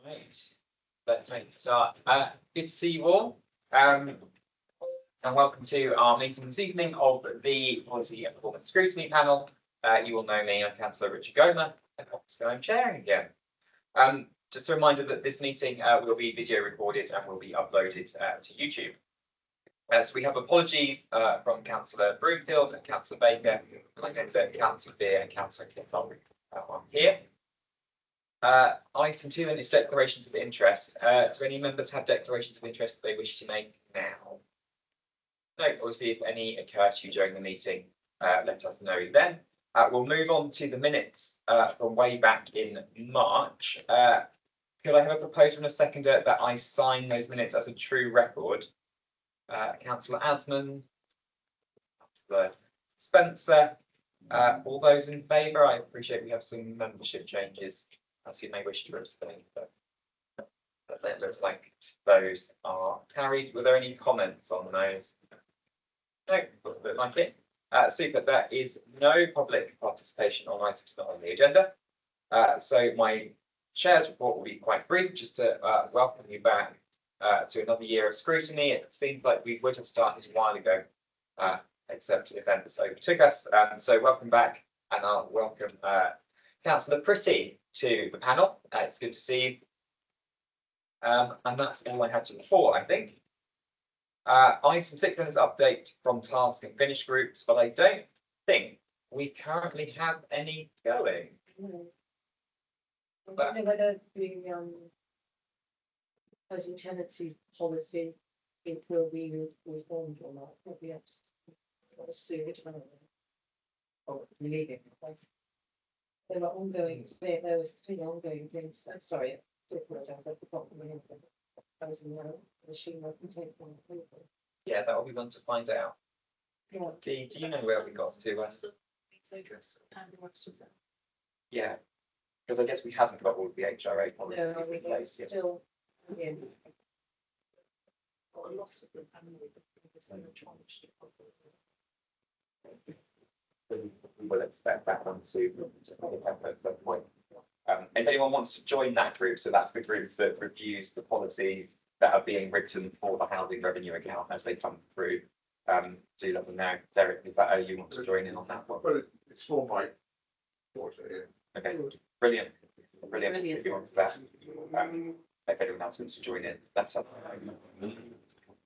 Right, let's make a start. Good to see you all, and welcome to our meeting this evening of the Policy and Performance Scrutiny Panel. You all know me, I'm Councillor Richard Gomer, and obviously I'm chairing again. Just a reminder that this meeting will be video recorded and will be uploaded to YouTube. So we have apologies from Councillor Broomfield and Councillor Baker, and I know that Councillor Beer and Councillor Clifford are here. Item 2 is declarations of interest. Do any members have declarations of interest that they wish to make now? No, obviously if any occur to you during the meeting, let us know then. We'll move on to the minutes from way back in March. Could I have a proposer and a seconder that I sign those minutes as a true record? Councillor Asman, Councillor Spencer, all those in favour? I appreciate we have some membership changes, as you may wish to abstain, but it looks like those are carried. Were there any comments on those? No, doesn't look like it. Super, there is no public participation on items not on the agenda. So my chair's report will be quite brief, just to welcome you back to another year of scrutiny. It seems like we would have started a while ago, except events overtook us. So welcome back, and I'll welcome Councillor Pretty to the panel. It's good to see you. And that's all I had to report, I think. Item 6 is update from task and finish groups, but I don't think we currently have any going. I don't know whether the housing tenancy policy it will be reformed or not. Probably soon. Or leaving. There were ongoing. There were 3 ongoing things. Sorry, I forgot the name of them. Yeah, that will be one to find out. Yeah. Do you know where we got to? Yeah, because I guess we haven't got all of the HRA policies in place yet. Still, yeah. We'll expect that one to at some point. If anyone wants to join that group, so that's the group that reviews the policies that are being written for the housing revenue account as they come through, do let them know. Derek, is that you want to join in on that one? Well, it's for my daughter, yeah. Okay, brilliant. If you want that. If anyone else wants to join in, that's up.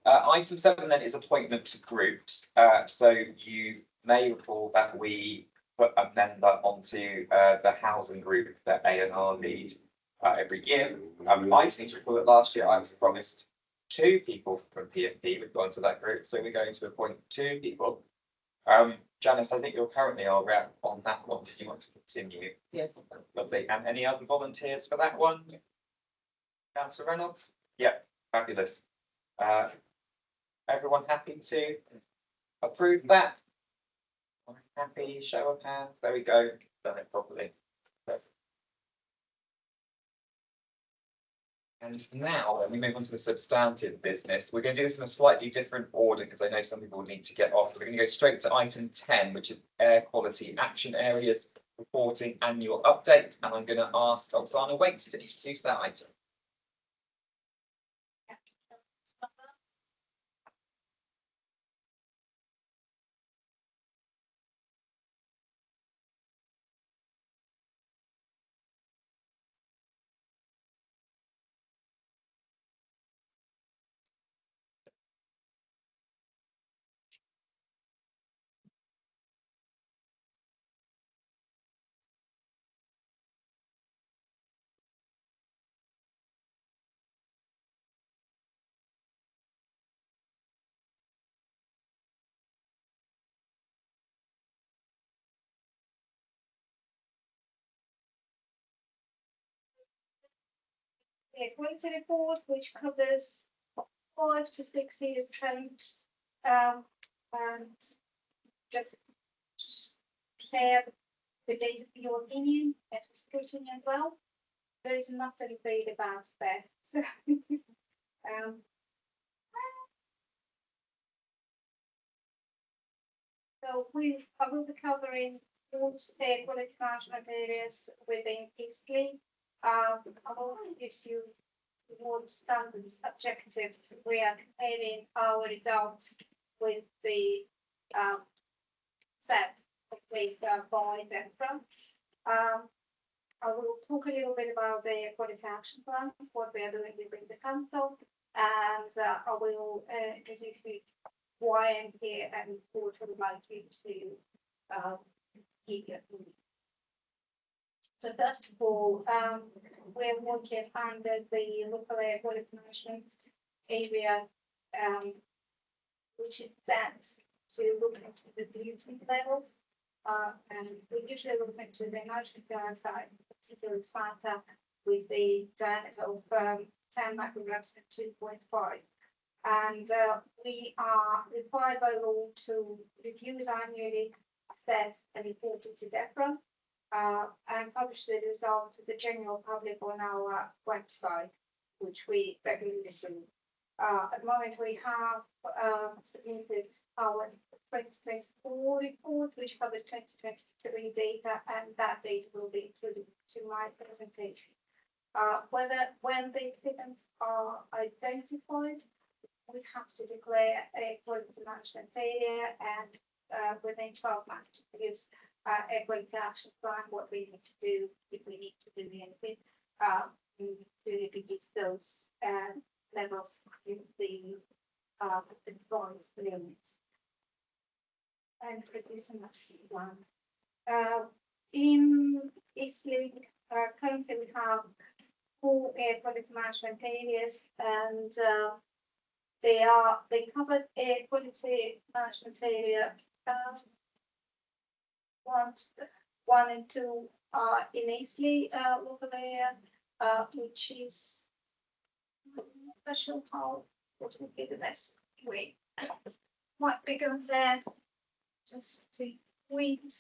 Item 7 then is appointment to groups. So you may recall that we put a member onto the housing group that A&R lead every year. I seem to recall that last year I was promised 2 people from PFP would go into that group, so we're going to appoint 2 people. Janice, I think you're currently our rep on that one. Did you want to continue? Yes. Lovely. And any other volunteers for that one? Councillor Reynolds? Yeah, fabulous. Everyone happy to approve that? Happy, show of hands. There we go. Done it properly. And now, when we move on to the substantive business, we're going to do this in a slightly different order because I know some people need to get off. We're going to go straight to item 10, which is air quality action areas reporting annual update. And I'm going to ask Oksana Waite to introduce that item. Air quality report, which covers 5 to 6 years trends, and just share the data for your opinion, that was scrutiny as well. There is enough to read about that. So, so I will be covering all air quality management areas within Eastleigh. I will introduce you towards standards objectives. We are comparing our results with the set complete by DEFRA. I will talk a little bit about the quality action plan, what we are doing within the council, and I will introduce you why I'm here and what I would like you to hear. So first of all, we're working under the local air quality management area, which is set to look into the pollutant levels. And we usually look into the nitrogen dioxide, particularly smarter, with the diameter of 10 micrograms and 2.5. And we are required by law to review it annually, assess and report it to DEFRA, and publish the result to the general public on our website, which we regularly do. At the moment, we have submitted our 2024 report, which covers 2023 data, and that data will be included to my presentation. When the incidents are identified, we have to declare a quality management area and within 12 months to produce a quality action plan, what we need to do, if we need to do anything, to reduce those levels in the advanced limits and produce an action plan. In Eastleigh, currently we have 4 air quality management areas, and they cover air quality management area 1 and 2 are in Eastleigh local area, which is not sure how what would be the best way. Might be going there just to wait.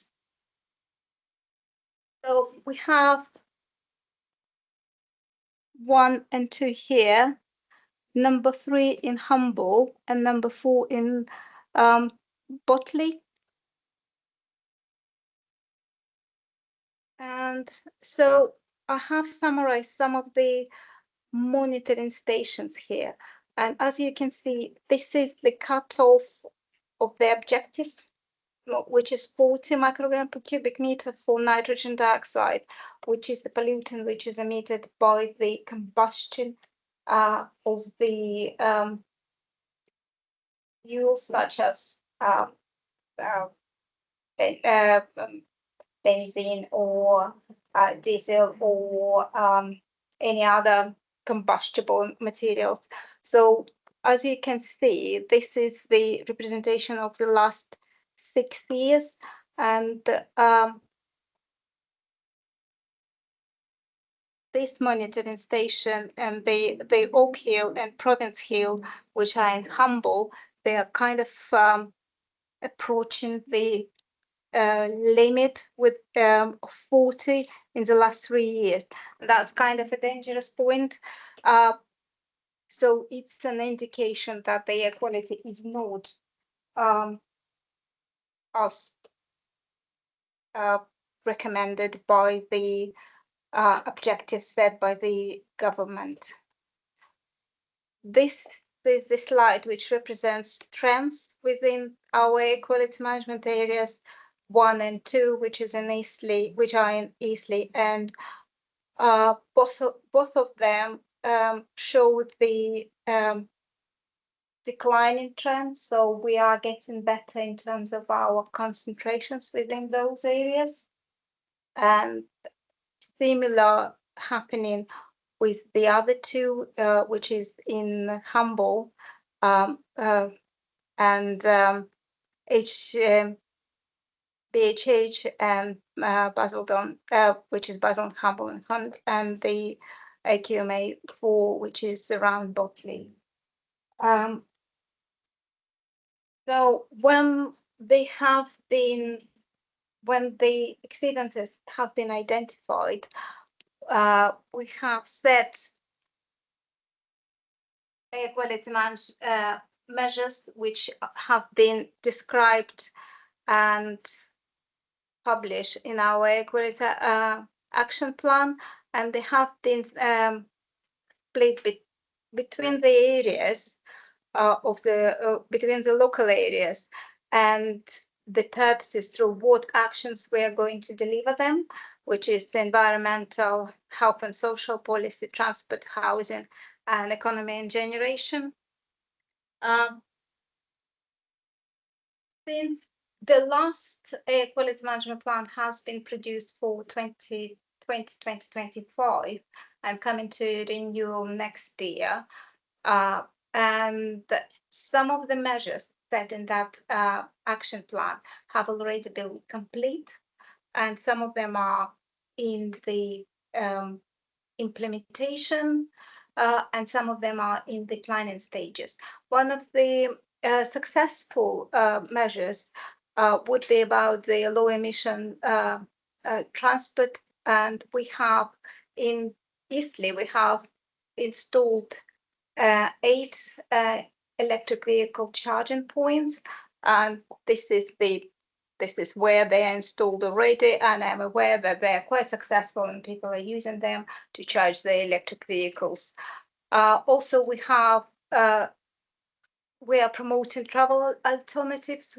So we have 1 and 2 here, number 3 in Humble, and number 4 in Botley. And so I have summarized some of the monitoring stations here. And as you can see, this is the cutoff of the objectives, which is 40 microgram per cubic meter for nitrogen dioxide, which is the pollutant which is emitted by the combustion of the fuels such as benzene or diesel or any other combustible materials. So as you can see, this is the representation of the last 6 years, and this monitoring station and the Oak Hill and Province Hill, which are in Humble, they are kind of approaching the limit with 40 in the last 3 years. That's kind of a dangerous point. So it's an indication that the air quality is not as recommended by the objectives set by the government. This is the slide which represents trends within our air quality management areas 1 and 2, which is in Eastleigh, which are in Eastleigh, and both of them show the declining trend. So we are getting better in terms of our concentrations within those areas, and similar happening with the other 2, which is in Humble and BHH and Basildon, which is Basildon, Humble and Hunt, and the AQMA 4, which is around Botley. So when the exceedances have been identified, we have set air quality measures which have been described and published in our air quality action plan, and they have been split between the areas between the local areas, and the purpose is through what actions we are going to deliver them, which is environmental, health and social policy, transport, housing, and economy and generation. Since the last air quality management plan has been produced for 2020-2025 and coming to renewal next year, and some of the measures set in that action plan have already been complete, and some of them are in the implementation, and some of them are in the planning stages. One of the successful measures would be about the low emission transport, and we have in Eastleigh, we have installed 8 electric vehicle charging points, and this is where they are installed already, and I'm aware that they are quite successful and people are using them to charge their electric vehicles. Also, we are promoting travel alternatives,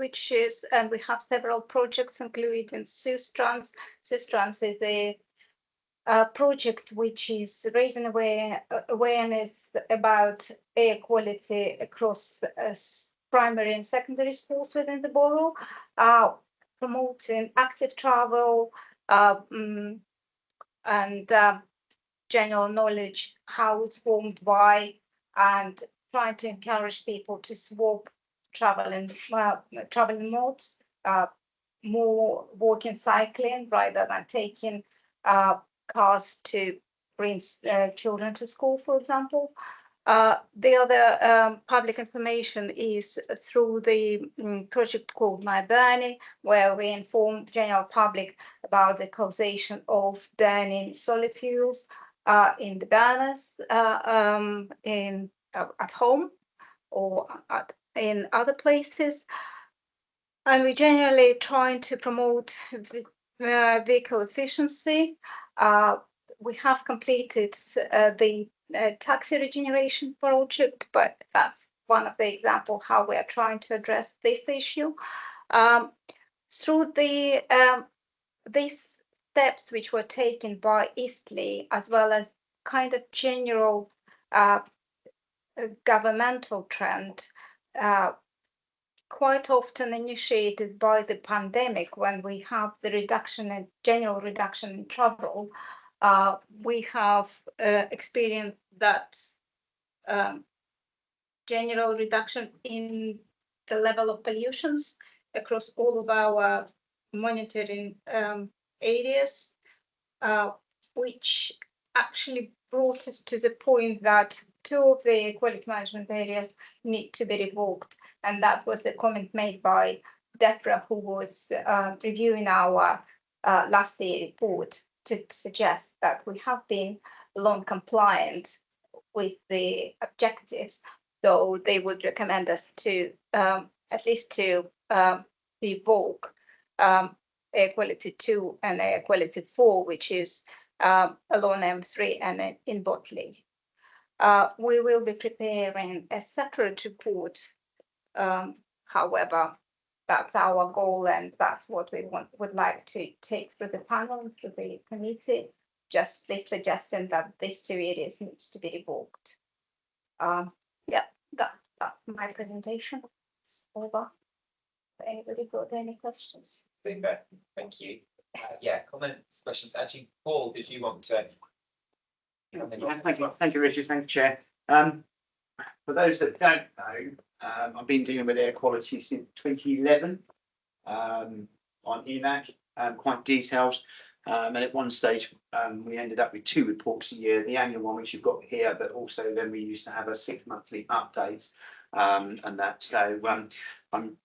and we have several projects including Sustrans. Sustrans is a project which is raising awareness about air quality across primary and secondary schools within the borough, promoting active travel and general knowledge, how it's formed, why, and trying to encourage people to swap traveling modes, more walking, cycling, rather than taking cars to bring children to school, for example. The other public information is through the project called My Burning, where we inform the general public about the causation of burning solid fuels in the burners at home or in other places. And we're generally trying to promote vehicle efficiency. We have completed the taxi regeneration project, but that's one of the examples how we are trying to address this issue. Through these steps which were taken by Eastleigh, as well as kind of general governmental trend, quite often initiated by the pandemic, when we have the general reduction in travel, we have experienced that general reduction in the level of pollutions across all of our monitoring areas, which actually brought us to the point that 2 of the quality management areas need to be revoked. And that was the comment made by Deborah, who was reviewing our last year report, to suggest that we have been long compliant with the objectives. So they would recommend us to at least to revoke air quality 2 and air quality 4, which is along M3 and in Botley. We will be preparing a separate report. However, that's our goal, and that's what we would like to take through the panel, through the committee, just suggesting that these 2 areas needs to be revoked. Yeah, that's my presentation. It's over. Anybody got any questions? Thank you. Yeah, comments, questions. Actually, Paul, did you want to? Thank you, Richard. Thank you, Chair. For those that don't know, I've been dealing with air quality since 2011 on EMAC, quite detailed. And at one stage, we ended up with 2 reports a year, the annual one, which you've got here, but also then we used to have a 6 monthly updates and that. So I'm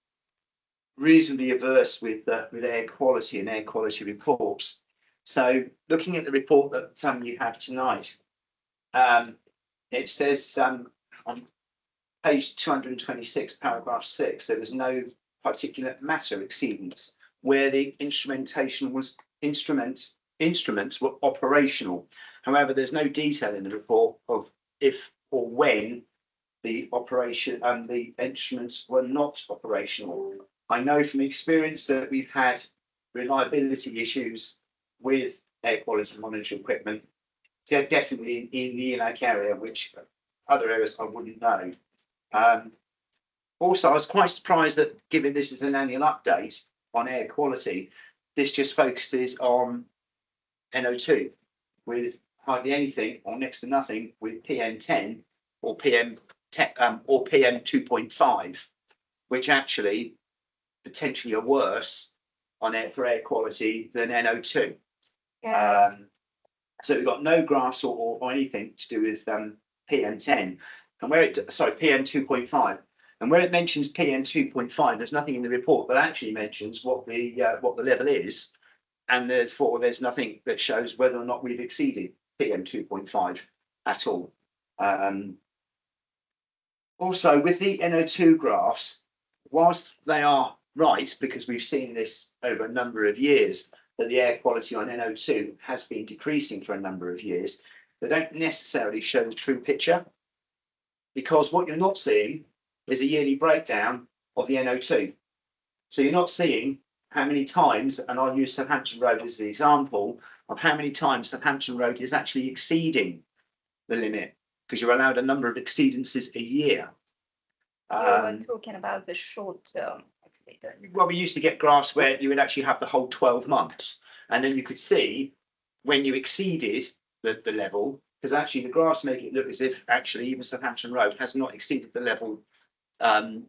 reasonably averse with air quality and air quality reports. So looking at the report that you have tonight, it says on page 226, paragraph 6, there was no particulate matter exceedance where the instruments were operational. However, there's no detail in the report of if or when the operation and the instruments were not operational. I know from experience that we've had reliability issues with air quality monitoring equipment, definitely in the ELAC area, which other areas I wouldn't know. Also, I was quite surprised that, given this is an annual update on air quality, this just focuses on NO2 with hardly anything or next to nothing with PM10 or PM 2.5, which actually potentially are worse on air quality than NO2. So we've got no graphs or anything to do with PM10, and where it PM 2.5, and where it mentions PM 2.5, there's nothing in the report that actually mentions what the level is, and therefore there's nothing that shows whether or not we've exceeded PM 2.5 at all. Also, with the NO2 graphs, whilst they are right, because we've seen this over a number of years, that the air quality on NO2 has been decreasing for a number of years, they don't necessarily show the true picture, because what you're not seeing is a yearly breakdown of the NO2. So you're not seeing how many times, and I'll use Southampton Road as the example of how many times Southampton Road is actually exceeding the limit, because you're allowed a number of exceedances a year. You were talking about the short term. Well, we used to get graphs where you would actually have the whole 12 months, and then you could see when you exceeded the level, because actually the graphs make it look as if actually even Southampton Road has not exceeded the level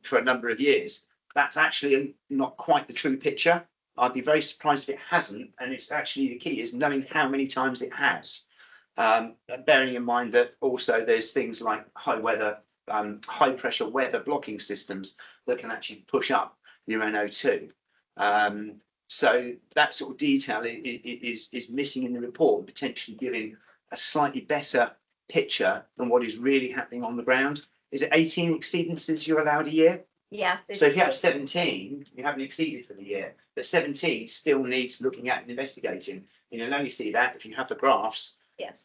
for a number of years. That's actually not quite the true picture. I'd be very surprised if it hasn't, and it's actually the key is knowing how many times it has. Bearing in mind that also there's things like high pressure weather blocking systems that can actually push up your NO2. So that sort of detail is missing in the report, potentially giving a slightly better picture than what is really happening on the ground. Is it 18 exceedances you're allowed a year? Yeah. So if you have 17, you haven't exceeded for the year, but 17 still needs looking at and investigating. And you'll only see that if you have the graphs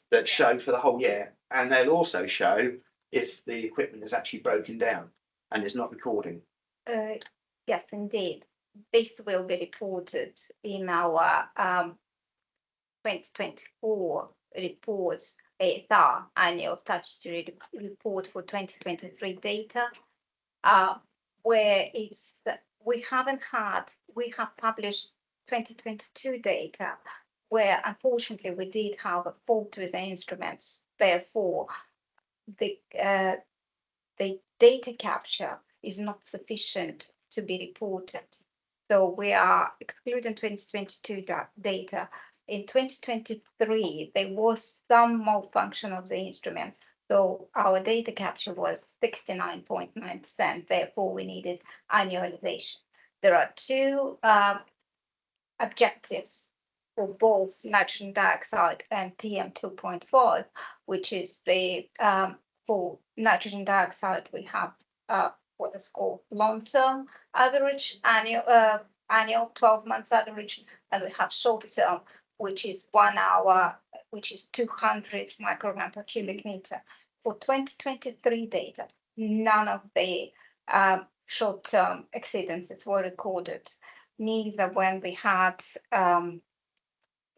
that show for the whole year, and they'll also show if the equipment is actually broken down and is not recording. Yes, indeed. This will be reported in our 2024 reports, ASR, annual statutory report for 2023 data, where we have published 2022 data, where unfortunately we did have a fault with the instruments. Therefore, the data capture is not sufficient to be reported. So we are excluding 2022 data. In 2023, there was some malfunction of the instruments. So our data capture was 69.9%. Therefore, we needed annualization. There are two objectives for both nitrogen dioxide and PM 2.5, which is the for nitrogen dioxide, we have what is called long-term average, annual 12 months average, and we have short-term, which is 1 hour, which is 200 microgram per cubic meter. For 2023 data, none of the short-term exceedances were recorded, neither when we had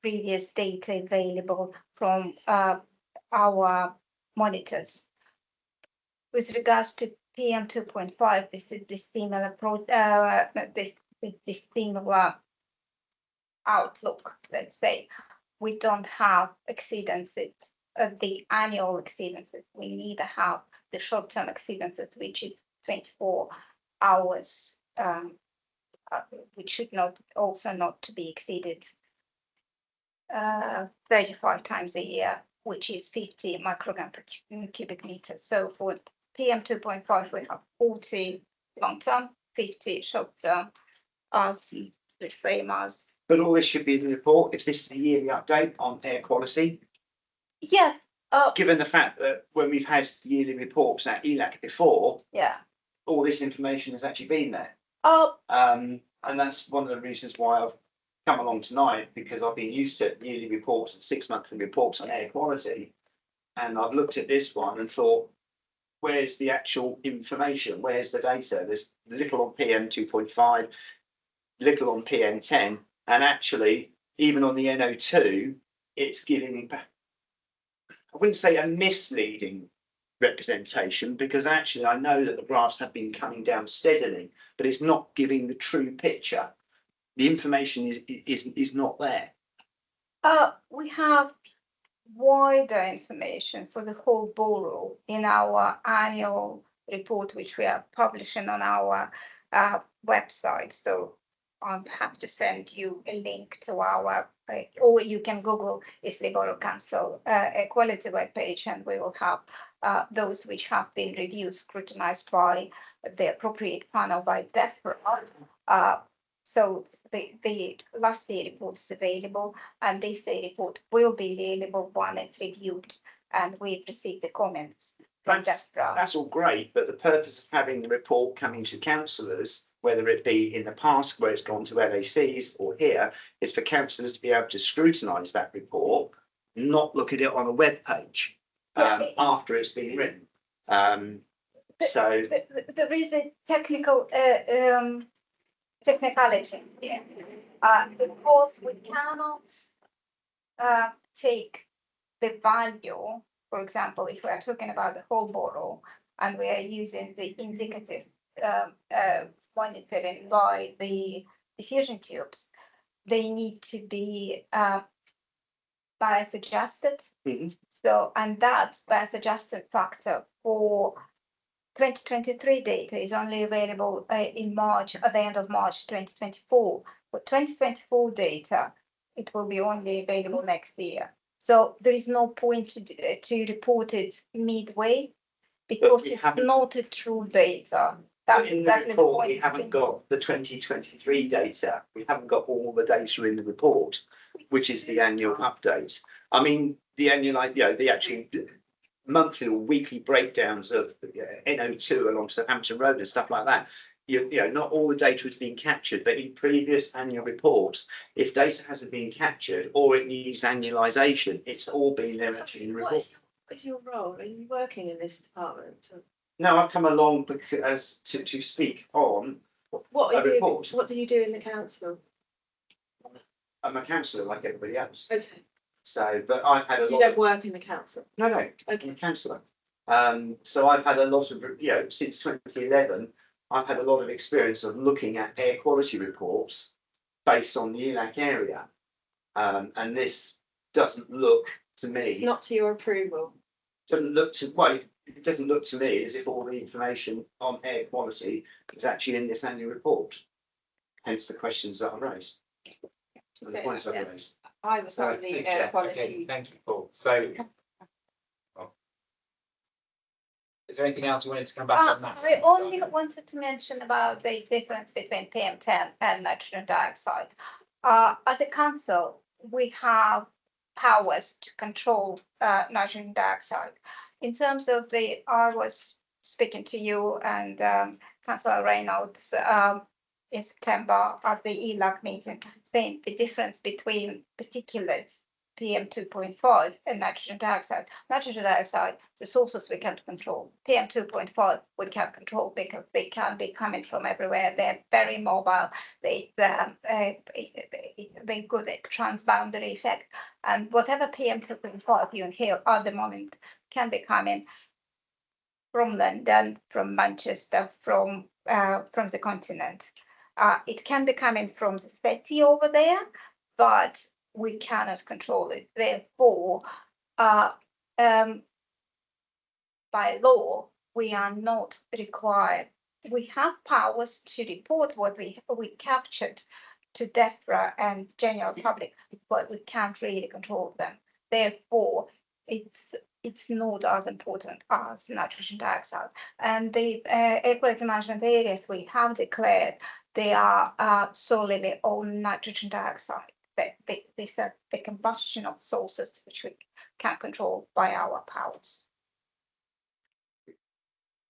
previous data available from our monitors. With regards to PM 2.5, this is the similar this similar outlook. Let's say we don't have exceedances, the annual exceedances. We neither have the short-term exceedances, which is 24 hours, which should not to be exceeded 35 times a year, which is 50 microgram per cubic meter. So for PM 2.5, we have 40 long-term, 50 short-term, as the same as. But all this should be in the report if this is a yearly update on air quality. Yes. Given the fact that when we've had yearly reports at ELAC before, all this information has actually been there. And that's one of the reasons why I've come along tonight because I've been used to yearly reports and 6-monthly reports on air quality. And I've looked at this one and thought, where's the actual information? Where's the data? There's little on PM 2.5, little on PM 10, and actually, even on the NO2, it's giving, I wouldn't say a misleading representation, because actually I know that the graphs have been coming down steadily, but it's not giving the true picture. The information is not there. We have wider information for the whole borough in our annual report, which we are publishing on our website. So I'm happy to send you a link to our, or you can Google Eastleigh Borough Council equality webpage, and we will have those which have been reviewed, scrutinized by the appropriate panel by DEFRA. So the last year report is available, and this year report will be available when it's reviewed and we've received the comments from DEFRA. That's all great, but the purpose of having the report coming to councillors, whether it be in the past where it's gone to LACs or here, is for councillors to be able to scrutinise that report, not look at it on a web page after it's been written. So there is a technical technicality here, because we cannot take the value, for example, if we are talking about the whole borough and we are using the indicative monitoring by the diffusion tubes, they need to be bias adjusted. So, and that bias adjusted factor for 2023 data is only available in March, at the end of March 2024. For 2024 data, it will be only available next year. So there is no point to report it midway, because it's not a true data. In the report, we haven't got the 2023 data. We haven't got all the data in the report, which is the annual update. I mean, the annual, the actual monthly or weekly breakdowns of NO2 along Southampton Road and stuff like that. Not all the data has been captured, but in previous annual reports, if data hasn't been captured or it needs annualisation, it's all been there actually in the report. What is your role? Are you working in this department? No, I've come along because to speak on a report. What do you do in the council? I'm a councillor like everybody else. Okay. So, but I've had a lot. You don't work in the council? No, Okay. I'm a councillor. So I've had a lot of, since 2011, I've had a lot of experience of looking at air quality reports based on the ELAC area. And this doesn't look to me. It's not to your approval. It doesn't look to me as if all the information on air quality is actually in this annual report. Hence the questions that I raised. And the points I raised. I was on the air quality. Okay, thank you, Paul. So, is there anything else you wanted to come back on that? I only wanted to mention about the difference between PM10 and nitrogen dioxide. As a council, we have powers to control nitrogen dioxide. In terms of I was speaking to you and Councillor Reynolds in September at the ELAC meeting, saying the difference between particulates PM 2.5 and nitrogen dioxide. Nitrogen dioxide, the sources we can't control. PM 2.5 we can't control because they can be coming from everywhere. They're very mobile. They got a transboundary effect, and whatever PM 2.5 you inhale at the moment can be coming from London, from Manchester, from the continent. It can be coming from the city over there, but we cannot control it. Therefore, by law, we are not required. We have powers to report what we captured to DEFRA and general public, but we can't really control them. Therefore, it's not as important as nitrogen dioxide. And the air quality management areas we have declared, they are solely on nitrogen dioxide. These are the combustion of sources which we can't control by our powers.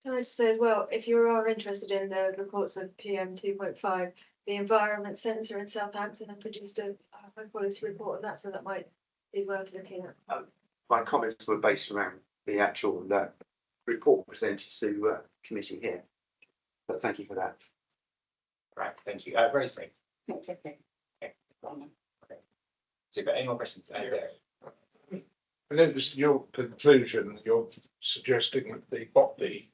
Can I just say as well, if you are interested in the reports of PM 2.5, the Environment Centre in Southampton have produced a high quality report on that, so that might be worth looking at. My comments were based around the actual report presented to committee here. But thank you for that. Right, thank you. Rosemary. That's okay. Super. Any more questions? And it was your conclusion, you're suggesting that the Botley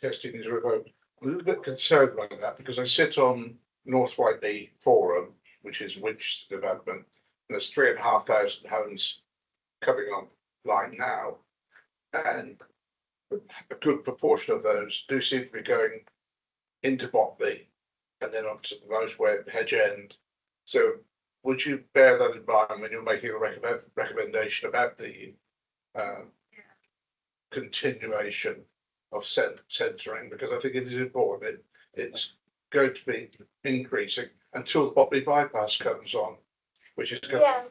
testing is revoked. I'm a little bit concerned by that because I sit on North Whiteley Forum, which is Winchester development, and there's 3,500 homes coming online now. And a good proportion of those do seem to be going into Botley and then on to the motorway at Hedge End. So would you bear that in mind when you're making a recommendation about the continuation of censoring? Because I think it is important. It's going to be increasing until the Botley bypass comes on, which is going. Yeah,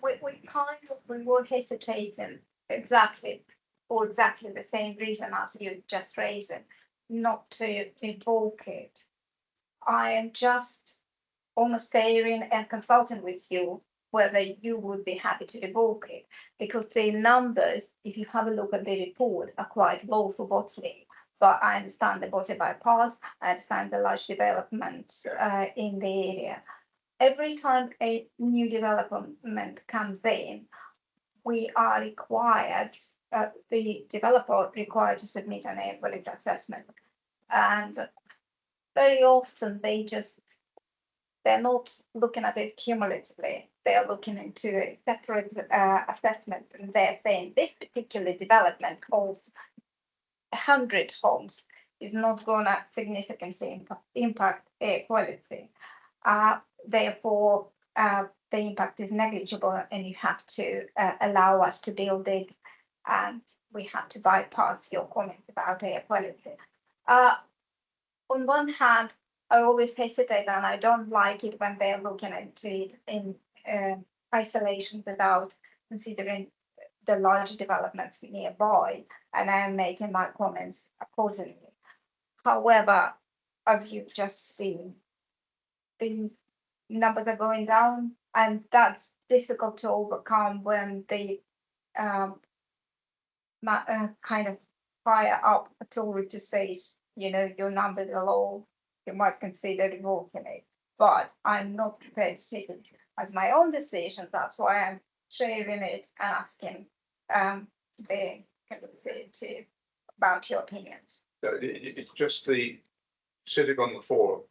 we were hesitating for exactly the same reason as you just raised it, not to evoke it. I am just almost staring and consulting with you whether you would be happy to evoke it, because the numbers, if you have a look at the report, are quite low for Botley. But I understand the Botley bypass, I understand the large developments in the area. Every time a new development comes in, we are required, the developer required to submit an air quality assessment. And very often they're not looking at it cumulatively. They're looking into a separate assessment, and they're saying this particular development of 100 homes is not going to significantly impact air quality. Therefore, the impact is negligible, and you have to allow us to build it, and we have to bypass your comment about air quality. On one hand, I always hesitate, and I don't like it when they're looking into it in isolation without considering the larger developments nearby, and I'm making my comments accordingly. However, as you've just seen, the numbers are going down, and that's difficult to overcome when the kind of higher up authority says, you know, your numbers are low, you might consider revoking it. But I'm not prepared to take it as my own decision. That's why I'm sharing it and asking the committee about your opinions. It's just the sitting on the forum,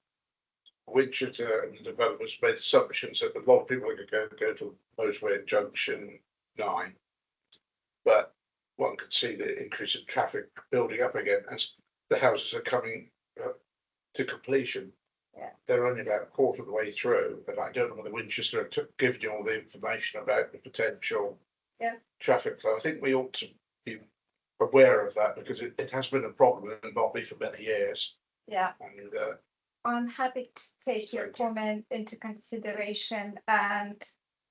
Winchester and the developers made assumptions that a lot of people are going to go to motorway at junction 9, but one can see the increase in traffic building up again as the houses are coming to completion. Yeah. They're only about a quarter of the way through, but I don't know whether Winchester have given you all the information about the potential traffic flow. I think we ought to be aware of that because it has been a problem in Botley for many years. Yeah. And I'm happy to take your comment into consideration and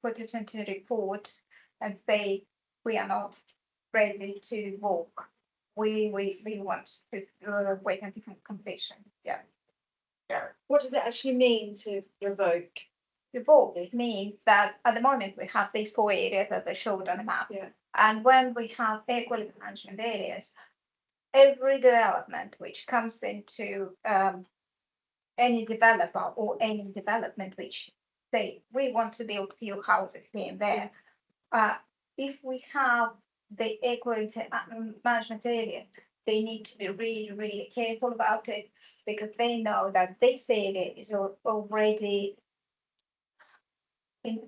put it into the report and say we are not ready to walk. We want to wait until completion. Yeah. What does it actually mean to revoke? Revoke means that at the moment we have these 4 areas that I showed on the map. Yeah. And when we have air quality management areas, every development which comes into any developer or any development which say we want to build few houses here and there, if we have the air quality management areas, they need to be really, really careful about it because they know that this area is already in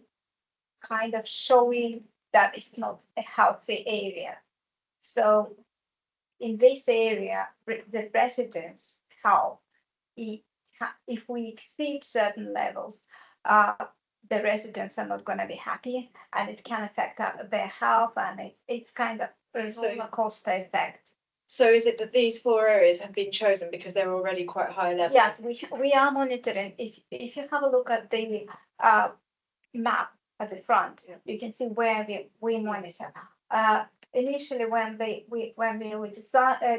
kind of showing that it's not a healthy area. So in this area, the residents' health, if we exceed certain levels, the residents are not going to be happy, and it can affect their health, and it's kind of a roller coaster effect. So is it that these 4 areas have been chosen because they're already quite high level? Yes, we are monitoring. If you have a look at the map at the front, you can see where we monitor. Initially, when we were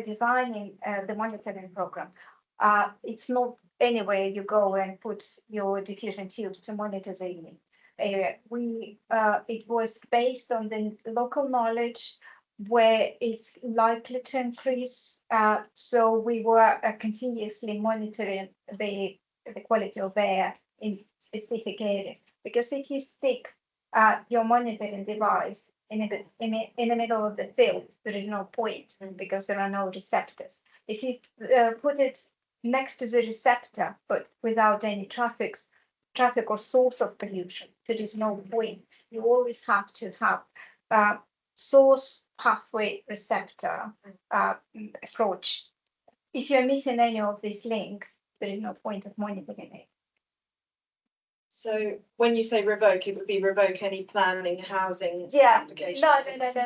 designing the monitoring program, It's not anywhere you go and put your diffusion tubes to monitor the area. It was based on the local knowledge where it's likely to increase. So we were continuously monitoring the quality of air in specific areas. Because if you stick your monitoring device in the middle of the field, there is no point because there are no receptors. If you put it next to the receptor, but without any traffic or source of pollution, there is no point. You always have to have source, pathway, receptor approach. If you're missing any of these links, there is no point of monitoring it. So when you say revoke, it would be revoke any planning, housing. Yeah, applications.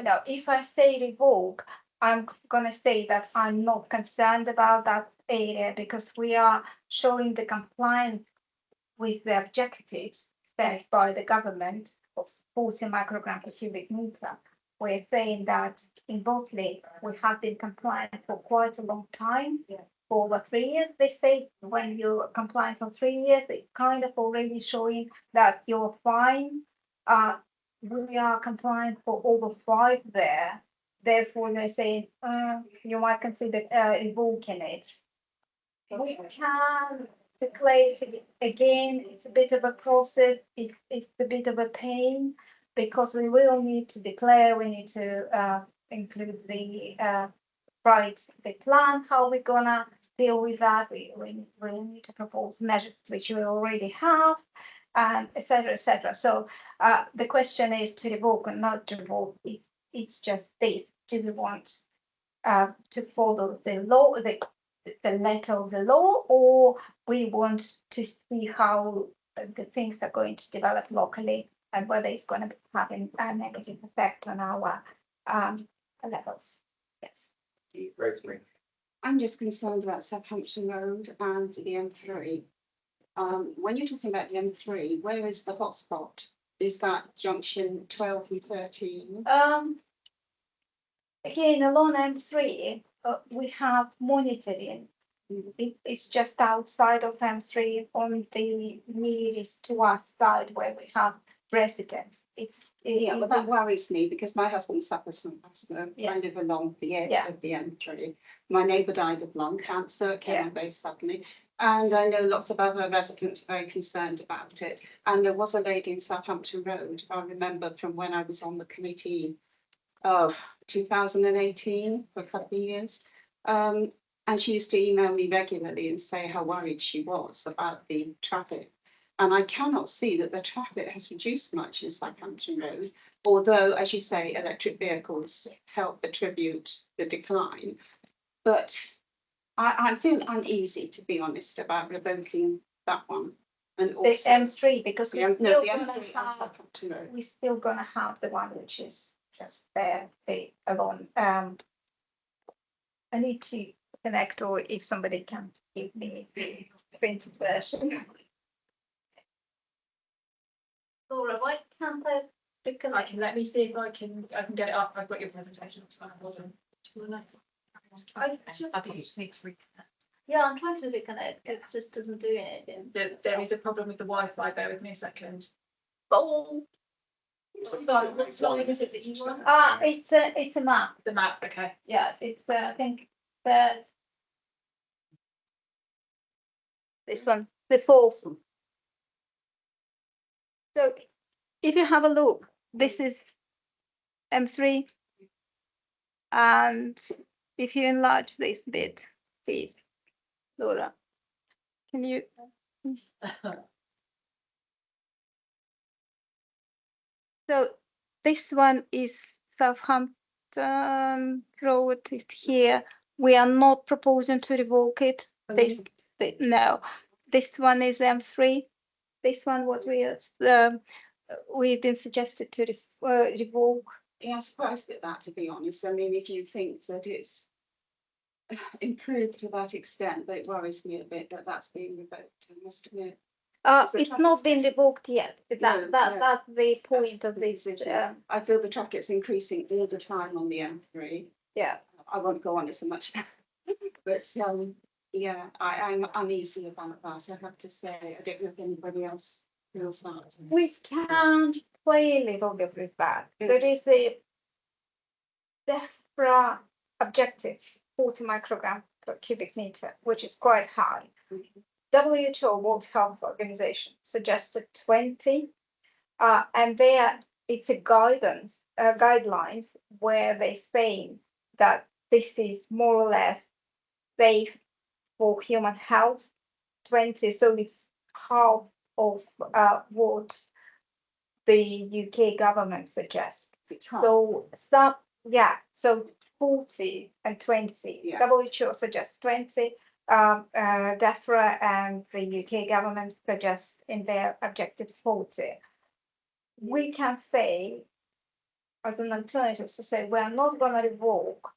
no. If I say revoke, I'm gonna say that I'm not concerned about that area because we are showing the compliance with the objectives set by the government of 40 microgram per cubic meter. We're saying that in Botley, we have been compliant for quite a long time. Yeah. For over 3 years, they say when you're compliant for 3 years, it's kind of already showing that you're fine. We are compliant for over 5 there. Therefore, they're saying you might consider revoking it. We can declare it again. It's a bit of a process. It's a bit of a pain because we will need to declare. We need to include the rights, the plan, how we're gonna deal with that. We need to propose measures which we already have, and etc. etc. So the question is to revoke or not to revoke. It's just this: do we want to follow the law, the letter of the law, or we want to see how the things are going to develop locally and whether it's going to be having a negative effect on our levels? Yes. Rosemary. I'm just concerned about Southampton Road and the M3. When you're talking about the M3, where is the hotspot? Is that junction 12 and 13? Again, along M3, we have monitoring. It's just outside of M3 on the nearest to us side where we have residents. Yeah, well, that worries me because my husband suffers from asthma kind of along the edge of the M3. My neighbour died of lung cancer, came on very suddenly. And I know lots of other residents are very concerned about it. And there was a lady in Southampton Road, I remember from when I was on the committee of 2018 for a couple of years. And she used to email me regularly and say how worried she was about the traffic. And I cannot see that the traffic has reduced much in Southampton Road, although, as you say, electric vehicles help attribute the decline. But I feel uneasy, to be honest, about revoking that one. And also the M3, because we're still gonna have the one which is just there, the alone. I need to connect, or if somebody can give me the printed version. Laura, why can't I connect? Let me see if I can get it up. I've got your presentation. I think you just need to reconnect. Yeah, I'm trying to reconnect. It just doesn't do anything. There is a problem with the Wi-Fi. Bear with me a second. Oh. So what slide is it that you want? It's a map. The map. Okay. Yeah, it's I think that this one, the fourth. So if you have a look, this is M3, and if you enlarge this bit, please, Laura, can you? So this one is Southampton Road is here. We are not proposing to revoke it. No, this one is M3. This one, what we've been suggested to revoke. Yeah, I'm surprised at that, to be honest. I mean, if you think that it's improved to that extent, but it worries me a bit that that's being revoked, I must admit. It's not been revoked yet. That's the point of this. I feel the traffic's increasing all the time on the M3. Yeah. I won't go on it so much, but Yeah, I'm uneasy about that, I have to say. I don't know if anybody else feels that. We can play a little bit with that. There is a DEFRA objectives, 40 microgram per cubic meter, which is quite high. WHO, World Health Organization, suggested 20, and there it's a guidelines where they say that this is more or less safe for human health. 20, so it's half of what the UK government suggests. So some, yeah, so 40 and 20. Yeah. WHO suggests 20. DEFRA and the UK government suggest in their objectives 40. We can say, as an alternative, to say we're not going to revoke,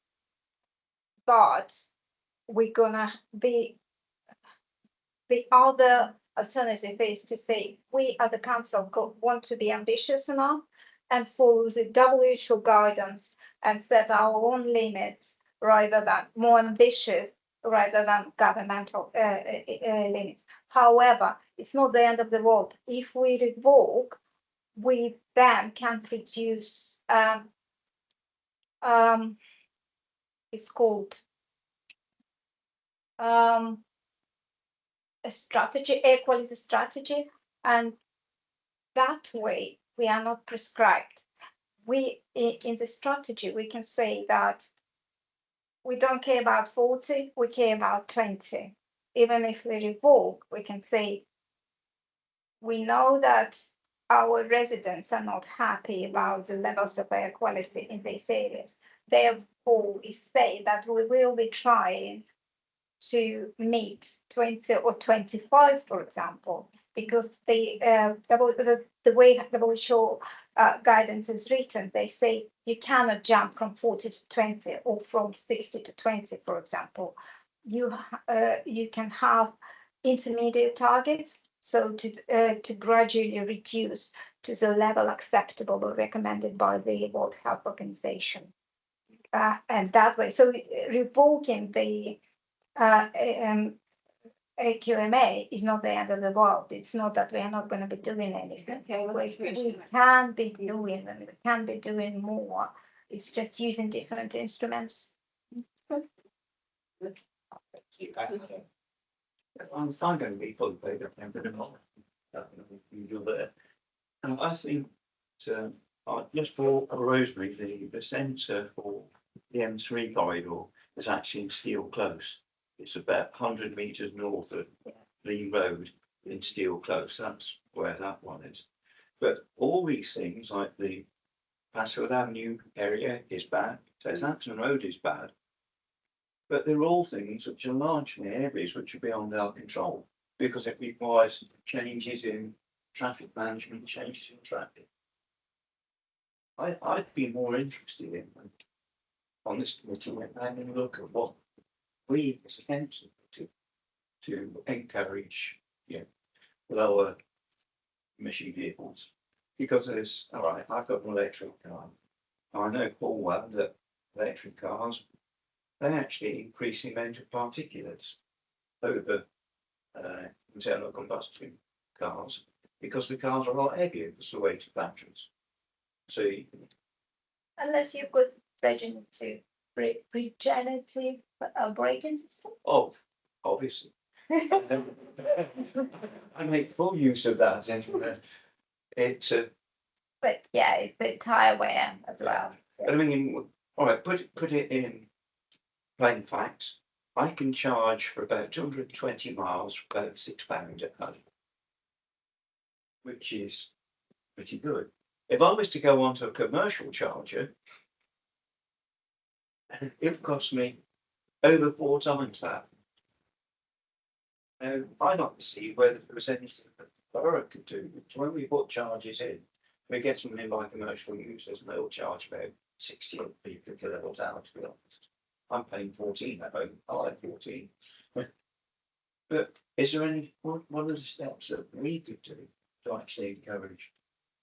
but we're gonna be. The other alternative is to say we as a council want to be ambitious enough and follow the WHO guidance and set our own limits rather than more ambitious rather than governmental limits. However, it's not the end of the world. If we revoke, we then can produce it's called a strategy, air quality strategy, and that way we are not prescribed. We in the strategy we can say that we don't care about 40, we care about 20. Even if we revoke, we can say we know that our residents are not happy about the levels of air quality in these areas. Therefore, we say that we will be trying to meet 20 or 25, for example, because the way WHO guidance is written, they say you cannot jump from 40 to 20 or from 60 to 20, for example. You can have intermediate targets, so to gradually reduce to the level acceptable or recommended by the World Health Organization, and that way, so revoking the AQMA is not the end of the world. It's not that we are not going to be doing anything. Okay, well, that's We can be doing and we can be doing more. It's just using different instruments. Thank you. I'm going to be fully paid up and you're there. And I think just for Rosemary, the centre for the M3 corridor is actually in Steel Close. It's about 100 metres north of Lee Road in Steel Close. That's where that one is. But all these things, like the Passfield Avenue area is bad, Southampton Road is bad. But they're all things which are largely areas which are beyond our control because it requires changes in traffic management, changes in traffic. I'd be more interested in on this committee having a look at what we as a council to encourage lower emission vehicles, because there's all right, I've got an electric car. I know full well that electric cars, they actually increase the amount of particulates over internal combustion cars because the cars are a lot heavier because the weight of batteries. So Unless you've got regenerative braking system. oh, obviously. I make full use of that. It's But yeah, it's a tyre wear as well. but I mean, all right, put it in plain facts. I can charge for about 220 miles for about £6 at home, which is pretty good. If I was to go onto a commercial charger, it would cost me over 4 times that. I'd like to see whether there was anything that the borough could do. When we put charges in, we get them in by commercial users and they'll charge about 68p per kilowatt hour, to be honest. I'm paying 14 at home. I like 14. But is there any, what are the steps that we could do to actually encourage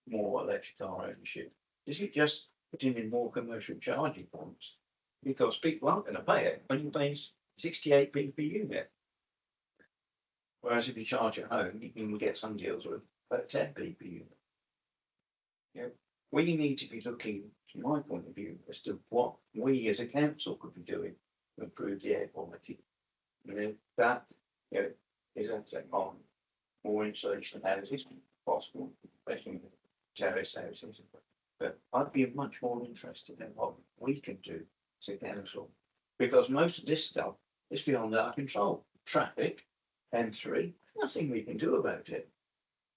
more electric car ownership? Is it just putting in more commercial charging points? Because people aren't going to pay it when you're paying 68p per unit. Whereas if you charge at home, you can get some deals with about 10p per unit. You know, we need to be looking, from my point of view, as to what we as a council could be doing to improve the air quality. You know, that, you know, is actually on more insulation houses possible, especially with terrace houses. But I'd be much more interested in what we can do as a council, because most of this stuff is beyond our control. Traffic, M3, nothing we can do about it.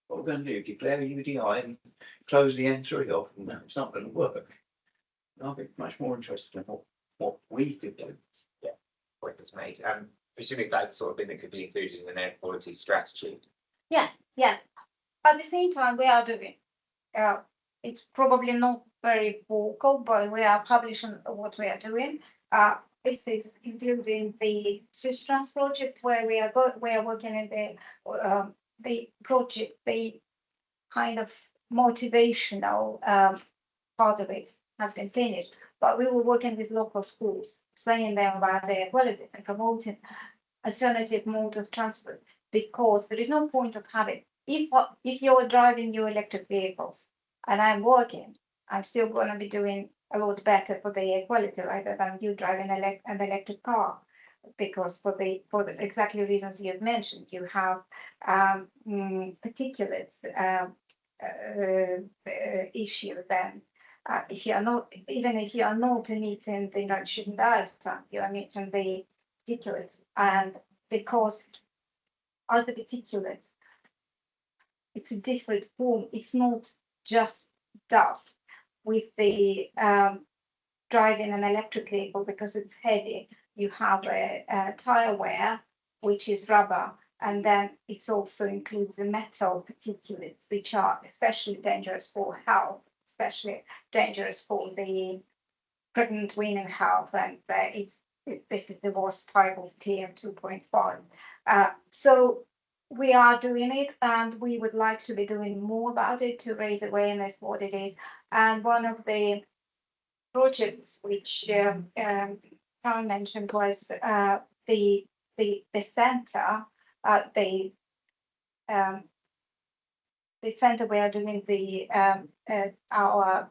What we're going to do, declare a UDI and close the M3 off, and no, it's not going to work. I'd be much more interested in what we could do. Point was made. Presumably that's the sort of thing that could be included in an air quality strategy. Yeah. At the same time, we are doing, it's probably not very vocal, but we are publishing what we are doing. This is including the Trans project where we are working in the project, the kind of motivational part of it has been finished, but we were working with local schools, explaining them about their quality and promoting alternative mode of transport, because there is no point of having, if you're driving your electric vehicles and I'm working, I'm still going to be doing a lot better for the air quality rather than you driving an electric car, because for the exactly reasons you've mentioned, you have particulates issue then. If you are not, even if you are not emitting the nitrogen dioxide, you are emitting the particulates, and because as the particulates, it's a different form. It's not just dust. With the driving an electric vehicle, because it's heavy, you have a tire wear, which is rubber, and then it also includes the metal particulates, which are especially dangerous for health, especially dangerous for the pregnant women health, and this is the worst type of PM 2.5. So we are doing it, and we would like to be doing more about it to raise awareness what it is. And one of the projects which Karen mentioned was the center, the center we are doing the our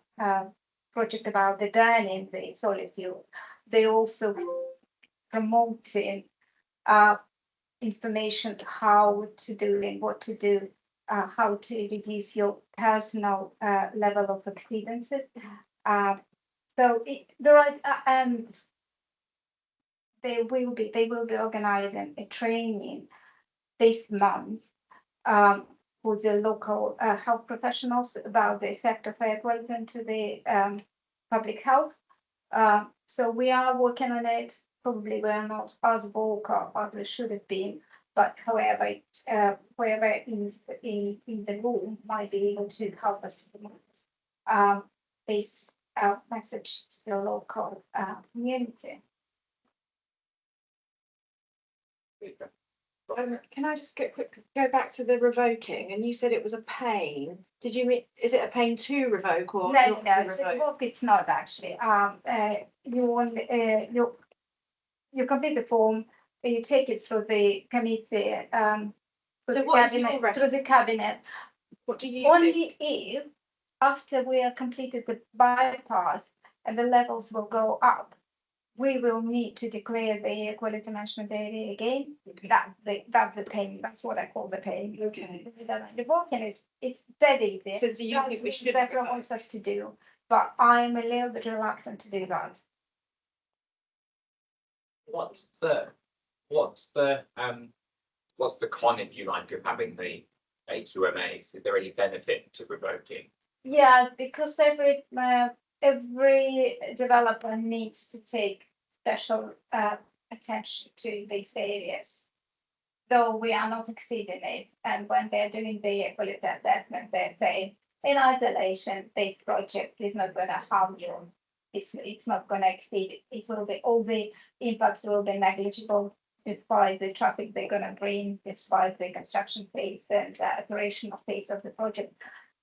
project about the burning the solid fuel. They also promoting information how to do and what to do, how to reduce your personal level of exceedances. So there are they will be organizing a training this month for the local health professionals about the effect of air quality to the public health. So we are working on it. Probably we're not as vocal as we should have been, but however, whoever is in the room might be able to help us to promote this message to the local community. Can I just go back to the revoking? And you said it was a pain. Did you mean, is it a pain to revoke or No, not to revoke it's not actually. You complete the form, you take it through the committee, So what is your through the cabinet. What do you Only if after we have completed the bypass and the levels will go up, we will need to declare the air quality management area again. That's the pain. That's what I call the pain. Okay. The walking it's dead easy. So do you That's think we what should everyone wants us to do, but I'm a little bit reluctant to do that. What's the con, if you like, of having the AQMAs? Is there any benefit to revoking? Yeah, because every developer needs to take special attention to these areas, though we are not exceeding it. And when they're doing the quality assessment, they say in isolation, this project is not going to harm you. It's not going to exceed it. It will be, all the impacts will be negligible, despite the traffic they're going to bring, despite the construction phase and the operational phase of the project.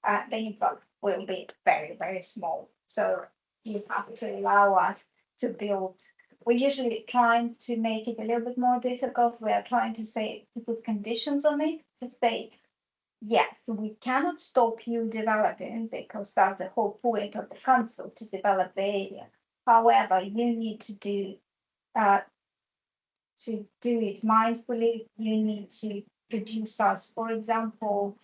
The impact will be very, very small. So you have to allow us to build we're usually trying to make it a little bit more difficult. We are trying to put conditions on it, to say, yes, we cannot stop you developing, because that's the whole point of the council, to develop the area. However, you need to do it mindfully. You need to produce us, for example,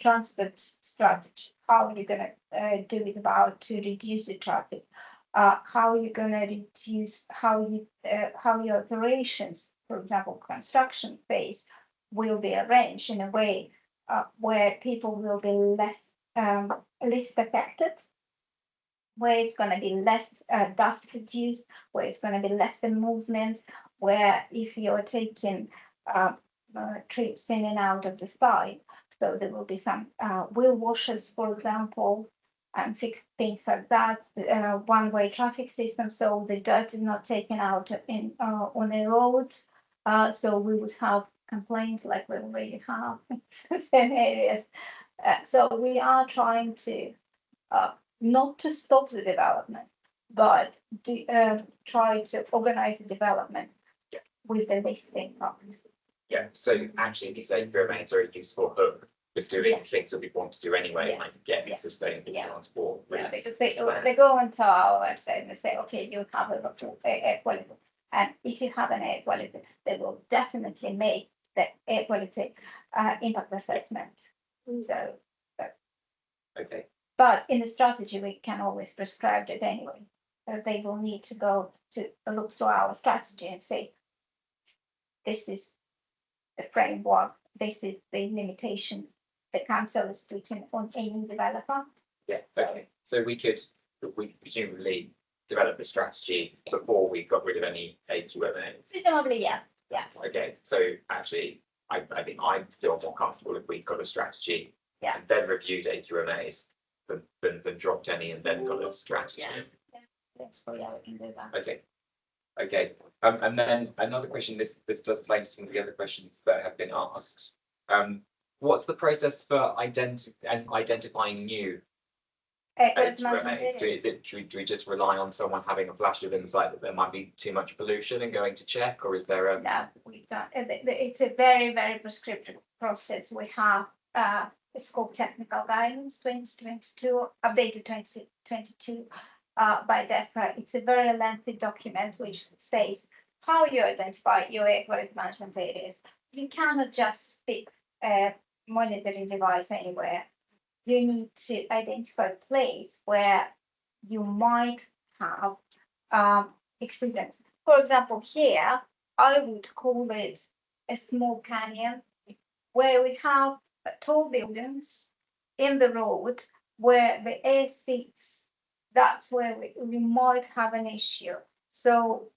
transport strategy. How are you going to do it about to reduce the traffic? How are you going to reduce how your operations, for example, construction phase, will be arranged in a way where people will be less affected, where it's going to be less dust produced, where it's going to be less movement, where if you're taking trips in and out of the site, so there will be some wheel washers, for example, and fix things like that. One-way traffic system, so the dirt is not taken out on the road. So we would have complaints like we already have in certain areas. So we are trying to not to stop the development, but try to organize the development with the least impact. Yeah, so actually these AQMAs are a useful hook for doing things that we want to do anyway, like getting sustainable transport. Because they go onto our website and they say, okay, you have air quality. And if you have an air quality, they will definitely make the air quality impact assessment. So, okay. But in the strategy, we can always prescribe it anyway. So they will need to go to look through our strategy and say, this is the framework, this is the limitations the council is putting on any developer. Yeah, okay. So we presumably develop a strategy before we got rid of any AQMAs. Presumably, yeah. Okay, so actually, I think I'd feel more comfortable if we got a strategy and then reviewed AQMAs than dropped any and then got a strategy. So we can do that. Okay. And then another question. This does play to some of the other questions that have been asked. What's the process for identifying new AQMAs? Do we just rely on someone having a flash of insight that there might be too much pollution and going to check, or is there a? No, we don't. It's a very, very prescriptive process. We have it's called Technical Guidance 2022, updated 2022 by DEFRA. It's a very lengthy document which says how you identify your air quality management areas. You cannot just stick a monitoring device anywhere. You need to identify a place where you might have accidents. For example, here, I would call it a small canyon where we have tall buildings in the road where the air sits. That's where we might have an issue. So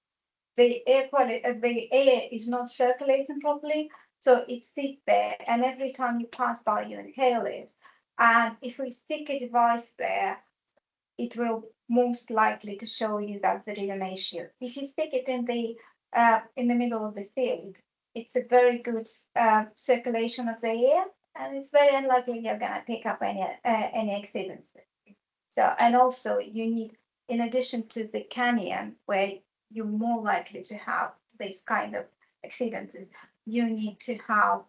the air quality, the air is not circulating properly, so it sits there, and every time you pass by, you inhale it. And if we stick a device there, it will most likely to show you that there is an issue. If you stick it in the middle of the field, it's a very good circulation of the air, and it's very unlikely you're going to pick up any accidents. So, and also you need, in addition to the canyon where you're more likely to have this kind of accidents, you need to have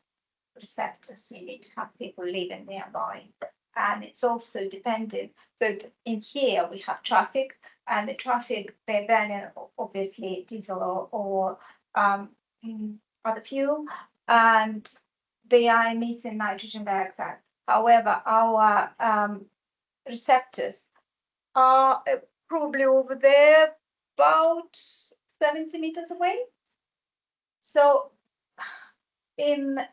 receptors. You need to have people living nearby, and it's also dependent. So in here we have traffic, and the traffic, they're burning obviously diesel or other fuel, and they are emitting nitrogen dioxide. However, our receptors are probably over there about 70 meters away. So there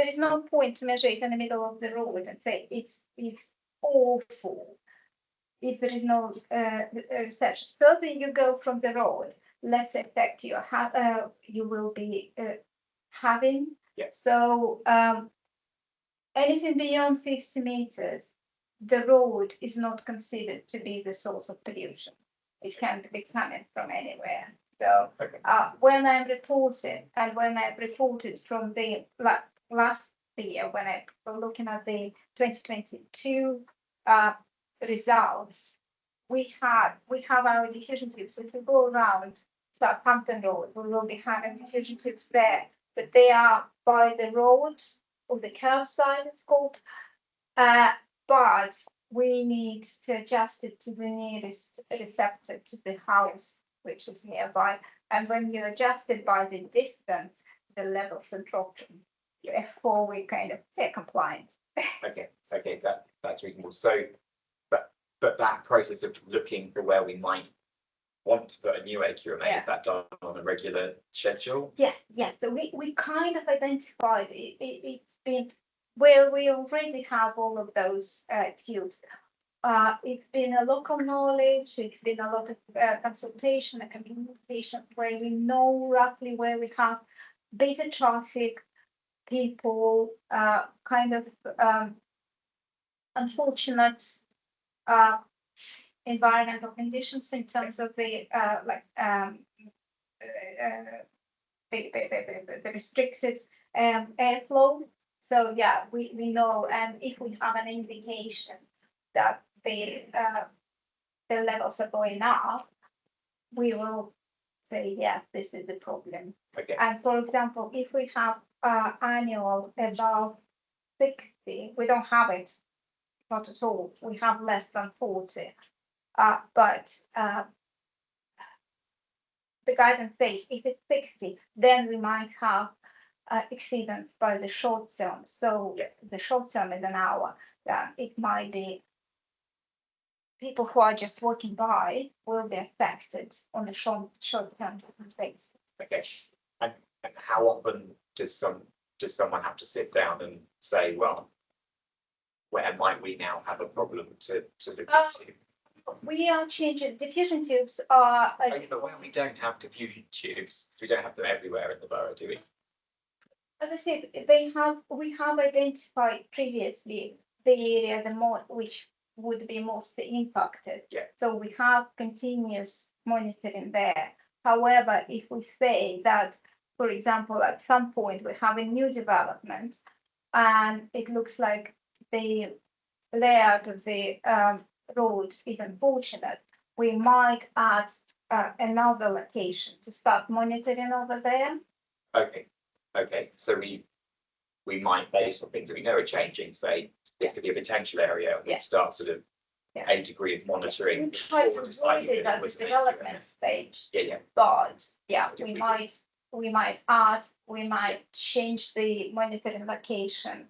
is no point to measure it in the middle of the road and say it's awful if there is no reception. Further you go from the road, less effect you will be having. Yes. So anything beyond 50 meters, the road is not considered to be the source of pollution. It can be coming from anywhere. So when I'm reporting, and when I've reported from the last year, when I'm looking at the 2022 results, we have our diffusion tubes. If we go around Southampton Road, we will be having diffusion tubes there, but they are by the road or the curbside, it's called. But we need to adjust it to the nearest receptor to the house, which is nearby. And when you adjust it by the distance, the levels are dropping. Therefore, we kind of compliant. Okay, that's reasonable. So, but that process of looking for where we might want to put a new AQMA, is that done on a regular schedule? Yes. So we kind of identified it. It's been where we already have all of those tubes. It's been a local knowledge. It's been a lot of consultation and communication where we know roughly where we have basic traffic, people, kind of unfortunate environmental conditions in terms of the the restricted airflow. So yeah, we know, and if we have an indication that the levels are going up, we will say, yeah, this is the problem. Okay. And for example, if we have annual above 60, we don't have it, not at all. We have less than 40. But the guidance says if it's 60, then we might have exceedance by the short term. So the short term is an hour. It might be people who are just walking by will be affected on the short term basis. Okay. And how often does someone have to sit down and say, well, where might we now have a problem to look into? We are changing diffusion tubes are. But where we don't have diffusion tubes, we don't have them everywhere in the borough, do we? As I said, we have identified previously the area which would be mostly impacted. Yeah. So we have continuous monitoring there. However, if we say that, for example, at some point we have a new development and it looks like the layout of the road is unfortunate, we might add another location to start monitoring over there. Okay. So we might, based on things that we know are changing, say this could be a potential area. We start sort of a degree of monitoring. We try to avoid it at the development stage. Yeah. But we might add, we might change the monitoring location.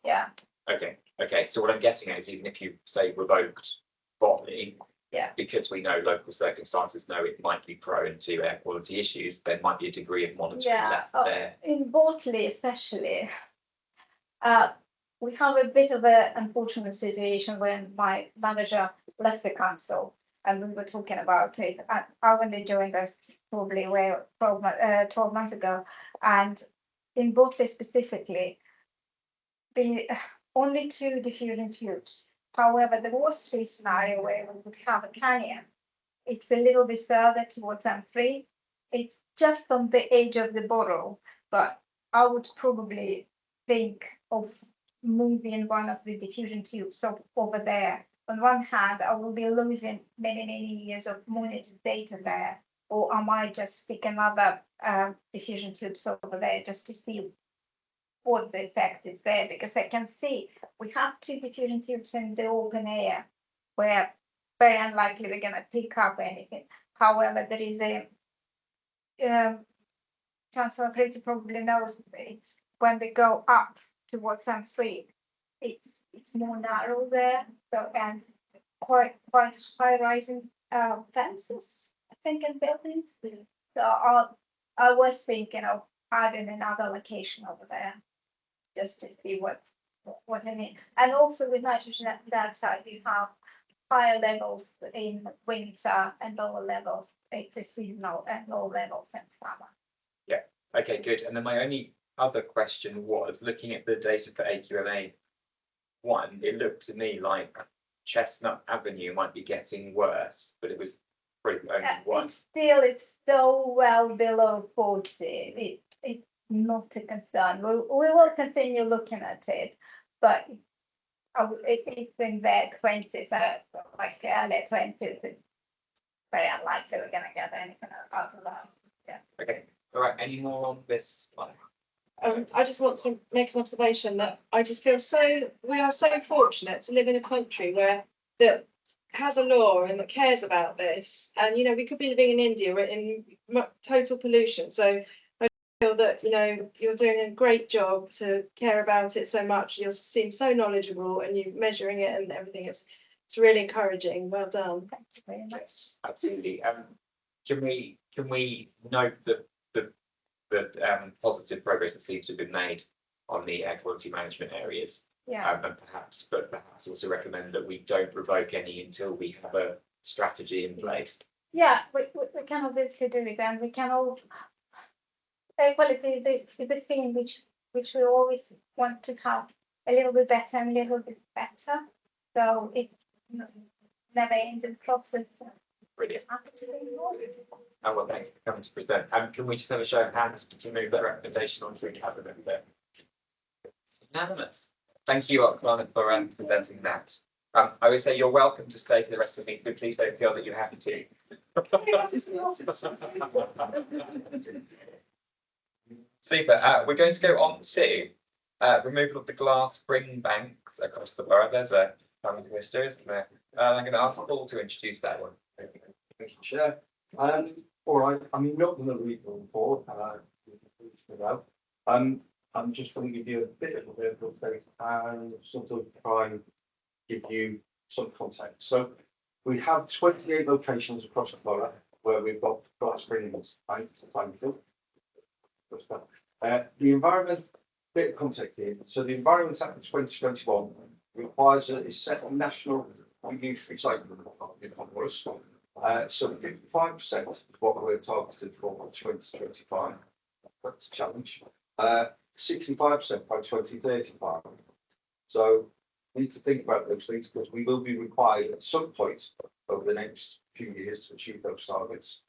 Yeah. Okay. So what I'm getting at is, even if you say revoked Botley, because we know local circumstances know it might be prone to air quality issues, there might be a degree of monitoring left there. In Botley especially, we have a bit of an unfortunate situation when my manager left the council and we were talking about it. I only joined us probably 12 months ago, and in Botley specifically, the only 2 diffusion tubes. However, the worst case scenario where we would have a canyon, it's a little bit further towards M3. It's just on the edge of the borough, but I would probably think of moving one of the diffusion tubes over there. On one hand, I will be losing many years of monitored data there, or I might just stick another diffusion tubes over there just to see what the effect is there, because I can see we have 2 diffusion tubes in the open air where very unlikely we're going to pick up anything. However, there is a Councillor probably knows it's when they go up towards M3, it's more narrow there, so and quite high rising fences, I think, and buildings. So I was thinking of adding another location over there just to see what I mean. And also with nitrogen dioxide, you have higher levels in winter and lower levels in the seasonal and low levels in summer. Yeah. Okay, good. And then my only other question was, looking at the data for AQMA 1, it looked to me like Chestnut Avenue might be getting worse, but it was pretty only 1. It's still well below 40. It's not a concern. We will continue looking at it, but If it's in their twenties, like early twenties, it's very unlikely we're gonna get anything out of that. Okay, all right, any more on this one? I just want to make an observation that I just feel we are so fortunate to live in a country that has a law and that cares about this. And, you know, we could be living in India in total pollution. So I feel that, you know, you're doing a great job to care about it so much. You seem so knowledgeable and you're measuring it and everything. It's really encouraging. Well done. Thank you very much. Yes, absolutely. Can we note the positive progress that seems to have been made on the air quality management areas? Yeah. And perhaps also recommend that we don't revoke any until we have a strategy in place. Yeah, we can obviously do it, and we can all. Air quality is the thing which we always want to have a little bit better and a little bit better. So it never ends in process. Brilliant. And well, thank you for coming to present. Can we just have a show of hands to move that recommendation on to the cabinet there? Unanimous. Thank you, Asman, for presenting that. I would say you're welcome to stay for the rest of the meeting, but please don't feel that you have to. Super. We're going to go on to removal of the glass spring banks across the borough. There's a family twister, isn't there? I'm going to ask Paul to introduce that one. Thank you, Chair. All right, I'm not going to read the report. I'm just going to give you a bit of a update and sort of try and give you some context. So we have 28 locations across the borough where we've got glass springs. The environment, bit of context here. So the Environment Act of 2021 requires a set of national reuse recycling for us. So 55% is what we're targeted for 2025. That's a challenge. 65% by 2035. So we need to think about those things because we will be required at some point over the next few years to achieve those targets.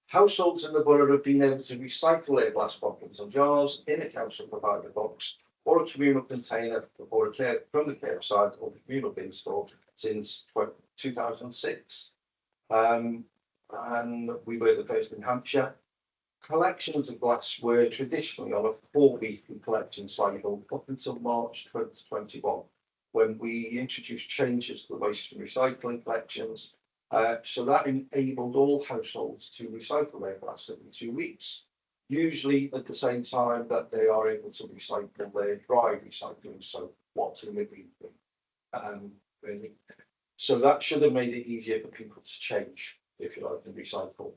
Households in the borough have been able to recycle their glass bottles and jars in a council provided box or a communal container or from the care side or the communal bin store since 2006. And we were the first in Hampshire. Collections of glass were traditionally on a 4-weekly collection cycle up until March 2021, when we introduced changes to the waste and recycling collections. So that enabled all households to recycle their glass every 2 weeks, usually at the same time that they are able to recycle their dry recycling, so what's in the green bin, really. So that should have made it easier for people to change, if you like, and recycle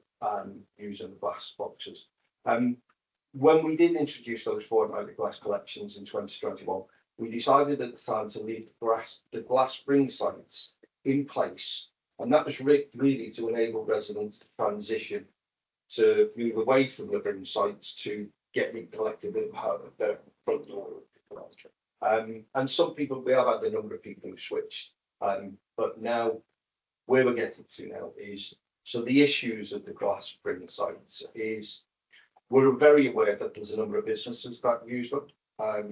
using the glass boxes. When we did introduce those fortnightly glass collections in 2021, we decided at the time to leave the glass spring sites in place. And that was really to enable residents to transition to move away from the bin sites to getting collected at their front door. And some people, we have had a number of people who switched. But now, where we're getting to now is, so the issues of the glass spring sites is, we're very aware that there's a number of businesses that use them.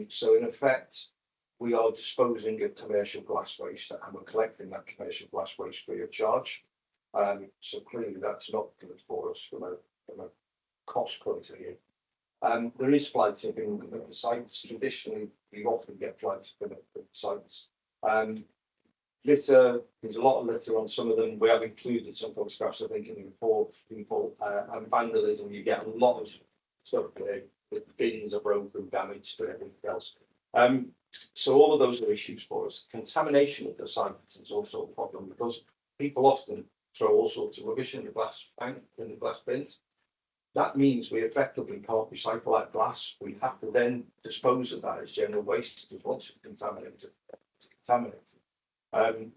So in effect, we are disposing of commercial glass waste and we're collecting that commercial glass waste free of charge. So clearly that's not good for us from a cost point of view. There is fly tipping at the sites. Traditionally, we often get fly tipping at the sites. Litter, there's a lot of litter on some of them. We have included some photographs, I think, in the report for people. And vandalism, you get a lot of stuff there. The bins are broken, damaged, and everything else. So all of those are issues for us. Contamination of the site is also a problem because people often throw all sorts of rubbish in the glass bank, in the glass bins. That means we effectively can't recycle that glass. We have to then dispose of that as general waste because once it's contaminated, it's contaminated.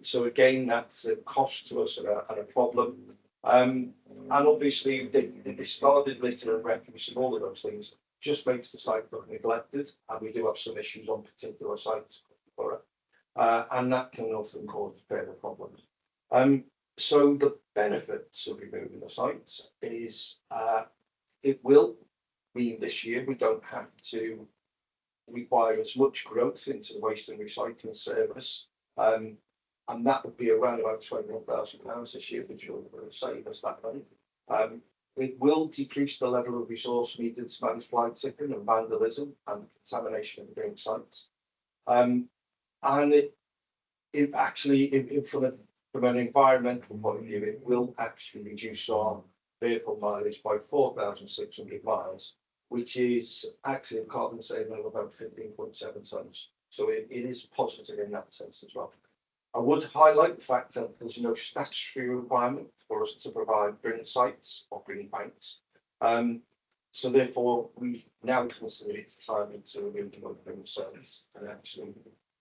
So again, that's a cost to us and a problem. And obviously, the discarded litter and refuse and all of those things just makes the site look neglected, and we do have some issues on particular sites, and that can often cause further problems. So the benefits of removing the sites is it will mean this year we don't have to require as much growth into the waste and recycling service And that would be around about £21,000 this year, which will save us that money. It will decrease the level of resource needed to manage fly tipping and vandalism and contamination of green sites. And it actually, from an environmental point of view, it will actually reduce our vehicle mileage by 4,600 miles, which is actually a carbon saving of about 15.7 tonnes. So it is positive in that sense as well. I would highlight the fact that there's no statutory requirement for us to provide green sites or green banks. So therefore, we now consider it's time to implement green service and actually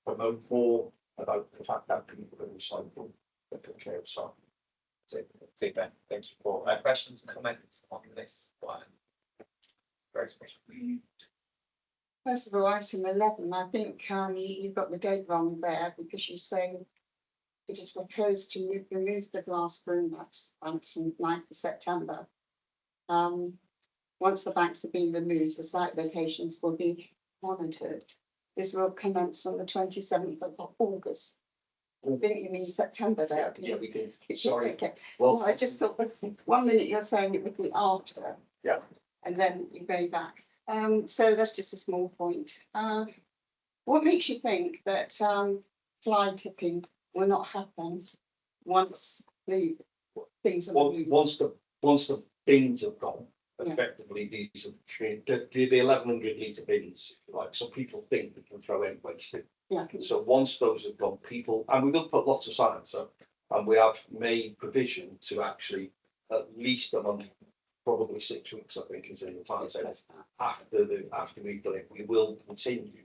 promote more about the fact that people can recycle the care of site. Super. Thank you for questions and comments on this one. Very special. First of all, item 11, I think you've got the date wrong there because you're saying it is proposed to remove the glass broom banks from 9th of September. Once the banks have been removed, the site locations will be monitored. This will commence on the 27th of August. I think you mean September there. Yeah, we did. Sorry. Okay. Well, I just thought 1 minute you're saying it would be after. Yeah. And then you go back. So that's just a small point. What makes you think that fly tipping will not happen once the things are moved? Once the bins have gone, Yeah. effectively these are the 1100 litre bins, like some people think they can throw any waste in. Yeah. So once those have gone, people, and we will put lots of signs up, and we have made provision to actually at least a month, probably 6 weeks, I think, is in the time. So after we've done it, we will continue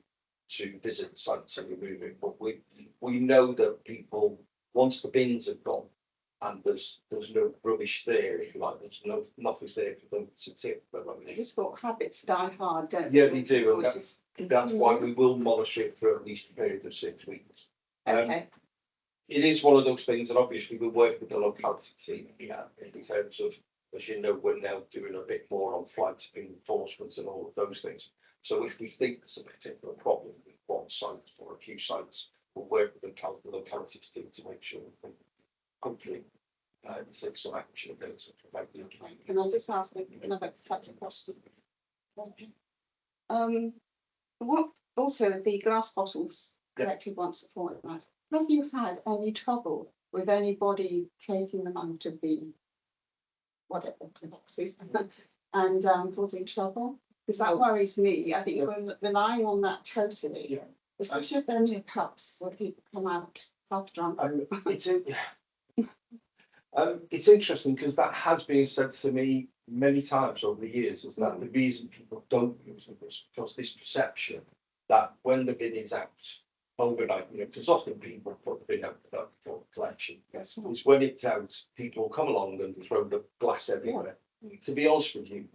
to visit the sites and remove it. But we know that people, once the bins have gone and there's no rubbish there, if you like, there's nothing there for them to tip the I rubbish. just thought habits die hard, don't Yeah, they do. Or And just that's why we will monitor it for at least a period of 6 weeks. Okay. It is one of those things, and obviously we work with the locality team here in terms of, as you know, we're now doing a bit more on fly tipping enforcement and all of those things. So if we think there's a particular problem with one site or a few sites, we'll work with the locality team to make sure we can hopefully take some action against it. Can I just ask another factual question? What also the glass bottles collected once a fortnight? Have you had any trouble with anybody taking them out of the whatever the boxes and causing trouble? Because that worries me. I think we're relying on that totally. Yeah. Especially if they're new pubs where people come out half drunk. It's interesting because that has been said to me many times over the years, is that the reason people don't use them is because this perception that when the bin is out overnight, because often people put the bin out for collection, Yes. is when it's out, people come along and throw the glass everywhere. To be honest with you,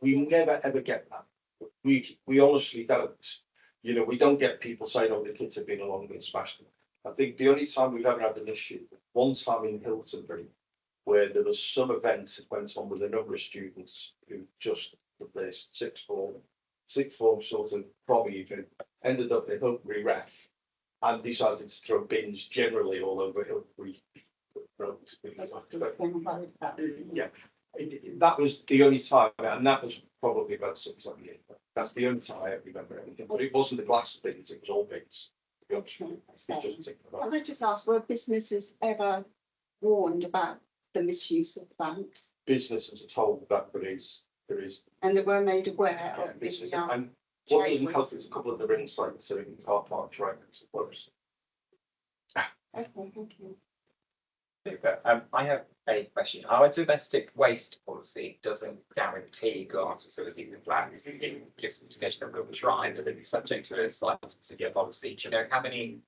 we never ever get that. We honestly don't. We don't get people saying, "Oh, the kids have been along and smashed them." I think the only time we've ever had an issue, one time in Hiltonbury, where there was some event that went on with a number of students who just did their sixth form sort of prom evening, ended up in Hiltonbury Rec and decided to throw bins generally all over Hiltonbury Road. Yeah, that was the only time, and that was probably about 6 or 7 years ago. That's the only time I ever remember anything, but it wasn't the glass bins, it was all bins. Can I just ask, were businesses ever warned about the misuse of banks? Businesses are told that there is. And they were made aware of Business, the and what doesn't help is a couple of the ring sites are in car parks right next to close. Okay, thank you. Super. I have a question. Our domestic waste policy doesn't guarantee glass facilities in flats. It gives an indication that we'll try, but it's subject to a slightly severe policy. Do you know how many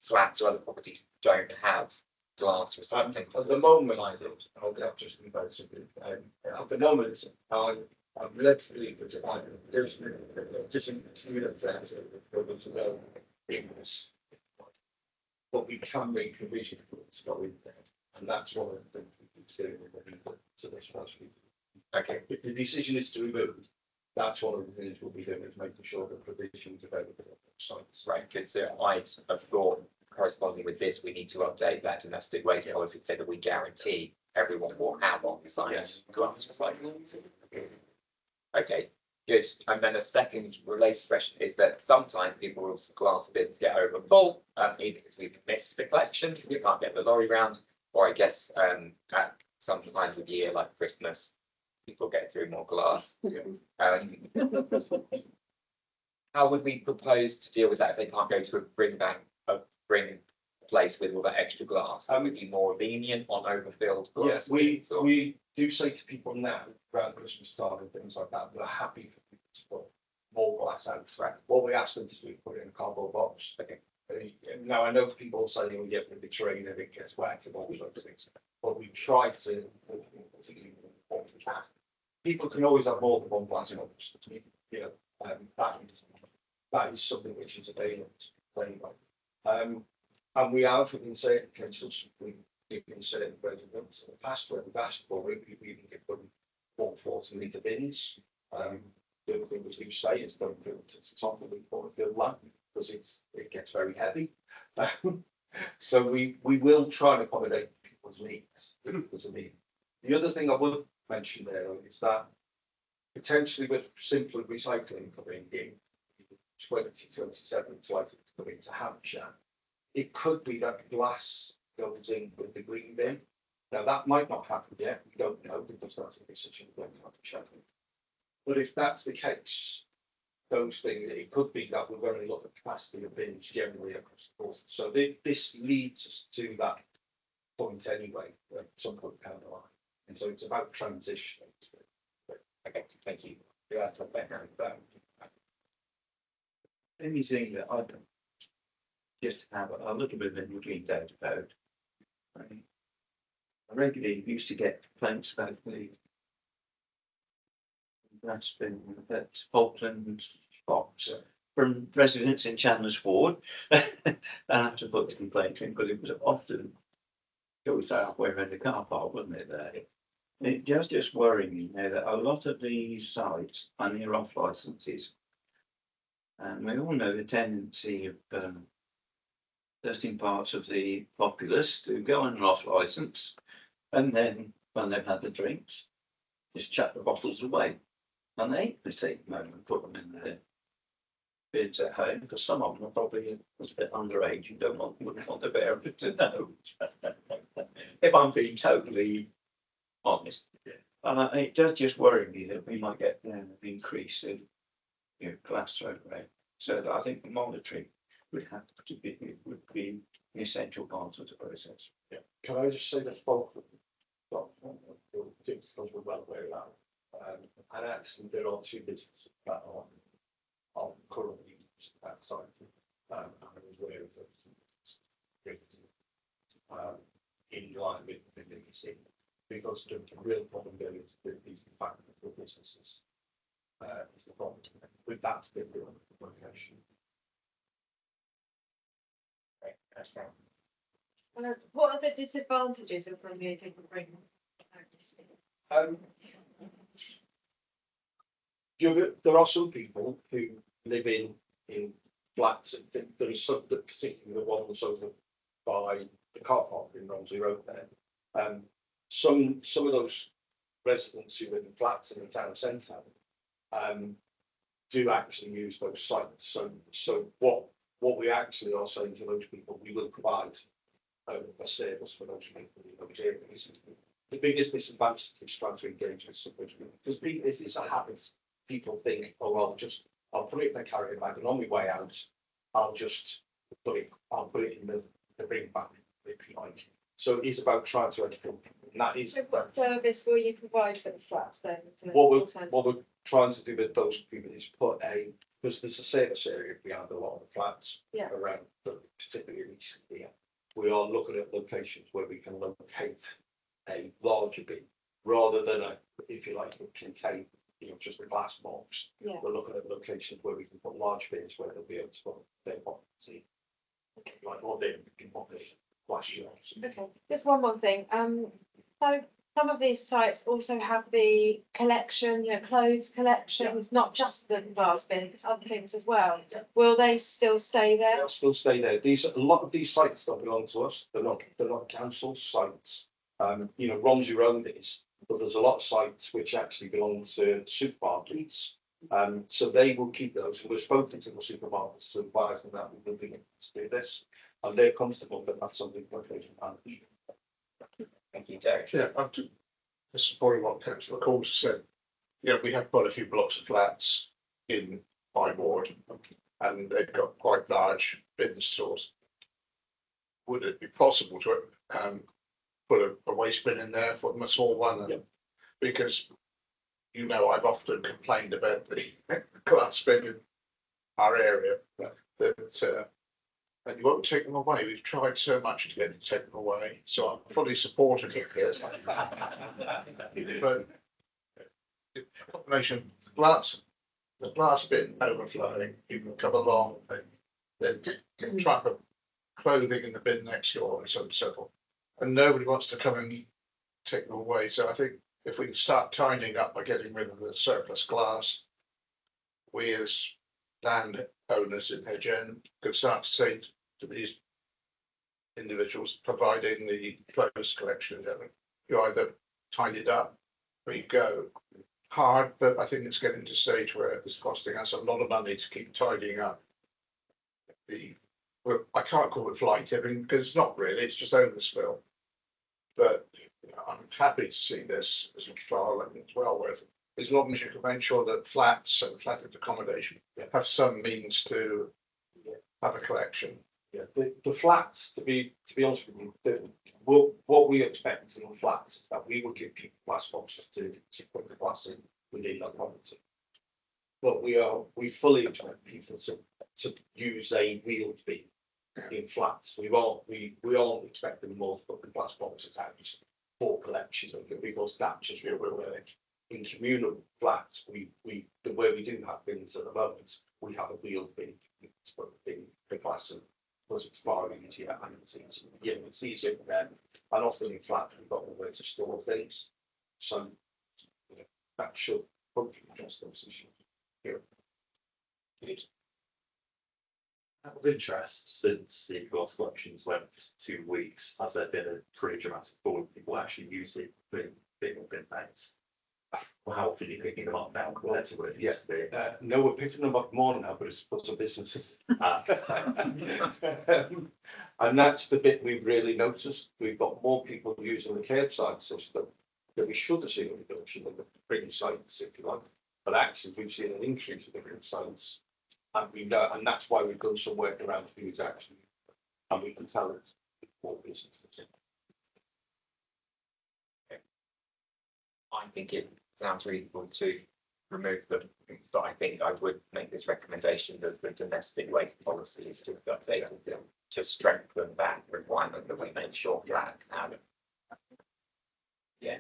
flats or other properties don't have glass recycling? At the moment, I do. I'll just be very simple. At the moment, I'm led to believe that there's just include that to go in this. But we can make provision for it to go in there, and that's one of the things we can do to this first week. Okay. If the decision is to remove, that's one of the things we'll be doing, is making sure that provision is available on sites. Right, good. So I'd have thought corresponding with this, we need to update that domestic waste policy so that we guarantee everyone will have on-site glass recycling. Okay, good. And then a second related question is that sometimes people's glass bins get over full, either because we've missed the collection, we can't get the lorry round, or I guess at some times of year like Christmas, people get through more glass. How would we propose to deal with that if they can't go to a bring place with all that extra glass? Would we be more lenient on overfilled glass? Yes, we do say to people now around Christmas time and things like that, we're happy for people to put more glass out. Right. What we ask them to do is put it in a cardboard box. Okay. Now I know people say we get the train and it gets wet and all those things, but we try to particularly what we can. People can always have more than one glass box. You know, that is something which is available to anybody. And we have in certain cases, we've given certain residents in the past where we've asked for it, we even give them 140 litre bins. The other thing we do say is don't fill it to the top of the fill lamp because it gets very heavy. So we will try and accommodate people's needs. The other thing I would mention there though, is that potentially with simpler recycling coming in 2027, it's likely to come into Hampshire. It could be that glass goes in with the green bin. Now that might not happen yet. We don't know because that's a decision we're going to have to check. But if that's the case, those things, it could be that we're going to look at capacity of bins generally across the board. So this leads us to that point anyway, at some point down the line. And so it's about transitioning. Okay, thank you. Yeah, that's about anything that I don't just have a little bit of a doubt about. I regularly used to get complaints about the that's been at Falkland box from residents in Chandler's Ward. I have to put the complaint in because it was often goes halfway around the car park, wasn't it there? It just worrying me now that a lot of these sites are near off licenses. And we all know the tendency of certain parts of the populace to go on an off licence and then when they've had the drinks, just chuck the bottles away. And they ain't going to take them home and put them in their bins at home because some of them are probably a bit underage. You wouldn't want the bearer to know. If I'm being totally honest. And it does just worry me that we might get an increase in glass throw rate. So I think the monitoring would have to be an essential part of the process. Yeah. Can I just say that Falkland, because we're well aware of that. And actually there are two businesses that are currently using that site. And I was aware of those in line with the BBC. Because the real problem there is the fact that the businesses is the problem with that particular location. What are the disadvantages of removing the ring? There are some people who live in flats. There is some, particularly the ones over by the car park in Romsey Road there. Some of those residents who live in flats in the town centre do actually use those sites. So what we actually are saying to those people, we will provide a service for those people in those areas. The biggest disadvantage is trying to engage with some people because it's a habit. People think, oh well, I'll put it in the carrier bag and on my way out, I'll put it in the bring bag if you like. So it is about trying to educate people. And that is what service will you provide for the flats then? What we're trying to do with those people is put because there's a service area behind a lot of the flats around, particularly recently here. We are looking at locations where we can locate a larger bin rather than if you like, contain just a glass box. Yeah. We're looking at locations where we can put large bins where they'll be able to put their bottles in. Like or they can put the glass shelves. Okay, just one more thing. So some of these sites also have the collection, clothes collections, not just the glass bins, it's other things as well. Will they still stay there? They'll still stay there. A lot of these sites don't belong to us. They're not council sites. Romsey Road is, but there's a lot of sites which actually belong to supermarkets. So they will keep those. And we've spoken to the supermarkets to advise them that we will be able to do this, and they're comfortable that that's something that they can manage. Thank you, Derek. Yeah, this is probably what Councillor Caws said. Yeah, we have quite a few blocks of flats in my ward, and they've got quite large bin stores. Would it be possible to put a waste bin in there for them, a small one? Yeah. Because I've often complained about the glass bin in our area, that and you won't take them away. We've tried so much to get it taken away, so I'm fully supportive of this. But the combination of the glass bin overflowing, people come along, they trap of clothing in the bin next door, and so on and so forth. And nobody wants to come and take them away. So I think if we can start tidying up by getting rid of the surplus glass, we as land owners in Hedge End could start to say to these individuals providing the clothes collection, you either tidy it up or you go. Hard, but I think it's getting to a stage where it's costing us a lot of money to keep tidying up. I can't call it fly tipping because it's not really, it's just overspill. But I'm happy to see this as a trial, and it's well worth it. As long as you can make sure that flats and flatted accommodation have some means to have a collection. Yeah, the flats, to be honest with you, what we expect in the flats is that we will give people glass boxes to put the glass in. We need that property. But we fully expect people to use a wheeled bin in flats. We aren't expecting them all to put the glass boxes out for collection, because that's just real work. In communal flats, the way we do have bins at the moment, we have a wheeled bin to put the glass in. Because it's far easier and it's easier for them. And often in flats, we've got nowhere to store things. So that should hopefully address those issues. Good. Out of interest, since the glass collections went for 2 weeks, has there been a pretty dramatic fall in people actually using bin bags? How often are you picking them up now compared to what it used to be? No, we're picking them up more now, but it's because of businesses. And that's the bit we've really noticed. We've got more people using the curbside system that we should have seen a reduction in the bring sites, if you like. But actually, we've seen an increase in the bring sites, and we know, and that's why we've done some work around who's actually, and we can tell it's more businesses. I think it sounds reasonable to remove them, but I think I would make this recommendation that the domestic waste policy is just updated to strengthen that requirement that we make sure flat have it. Yeah.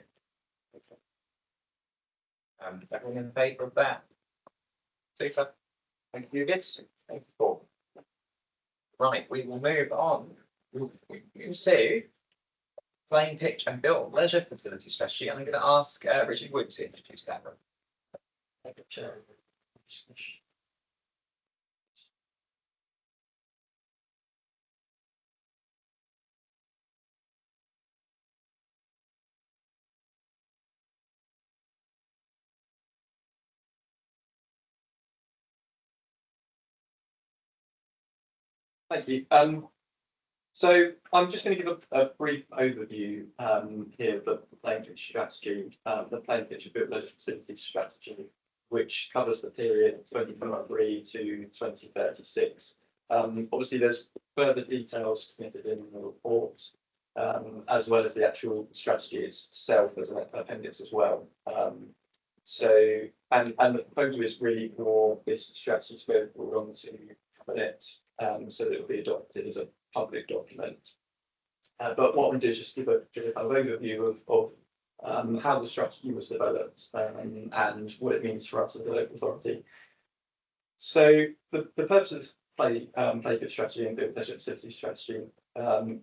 Everyone in favour of that? Super. Thank you, good. Thank you, Paul. Right, we will move on. We'll see. Playing pitch and built leisure facility strategy. I'm going to ask Richard Wood to introduce that one. Thank you, Chair. Thank you. So I'm just going to give a brief overview here of the playing pitch strategy, the playing pitch and built leisure facility strategy, which covers the period 2023 to 2036. Obviously, there's further details submitted in the report, as well as the actual strategy itself as an appendix as well. And the proposal is really for this strategy to go forward onto cabinet, so that it will be adopted as a public document. But what I'm going to do is just give a kind of overview of how the strategy was developed and what it means for us as a local authority. So the purpose of play good strategy and build leisure facility strategy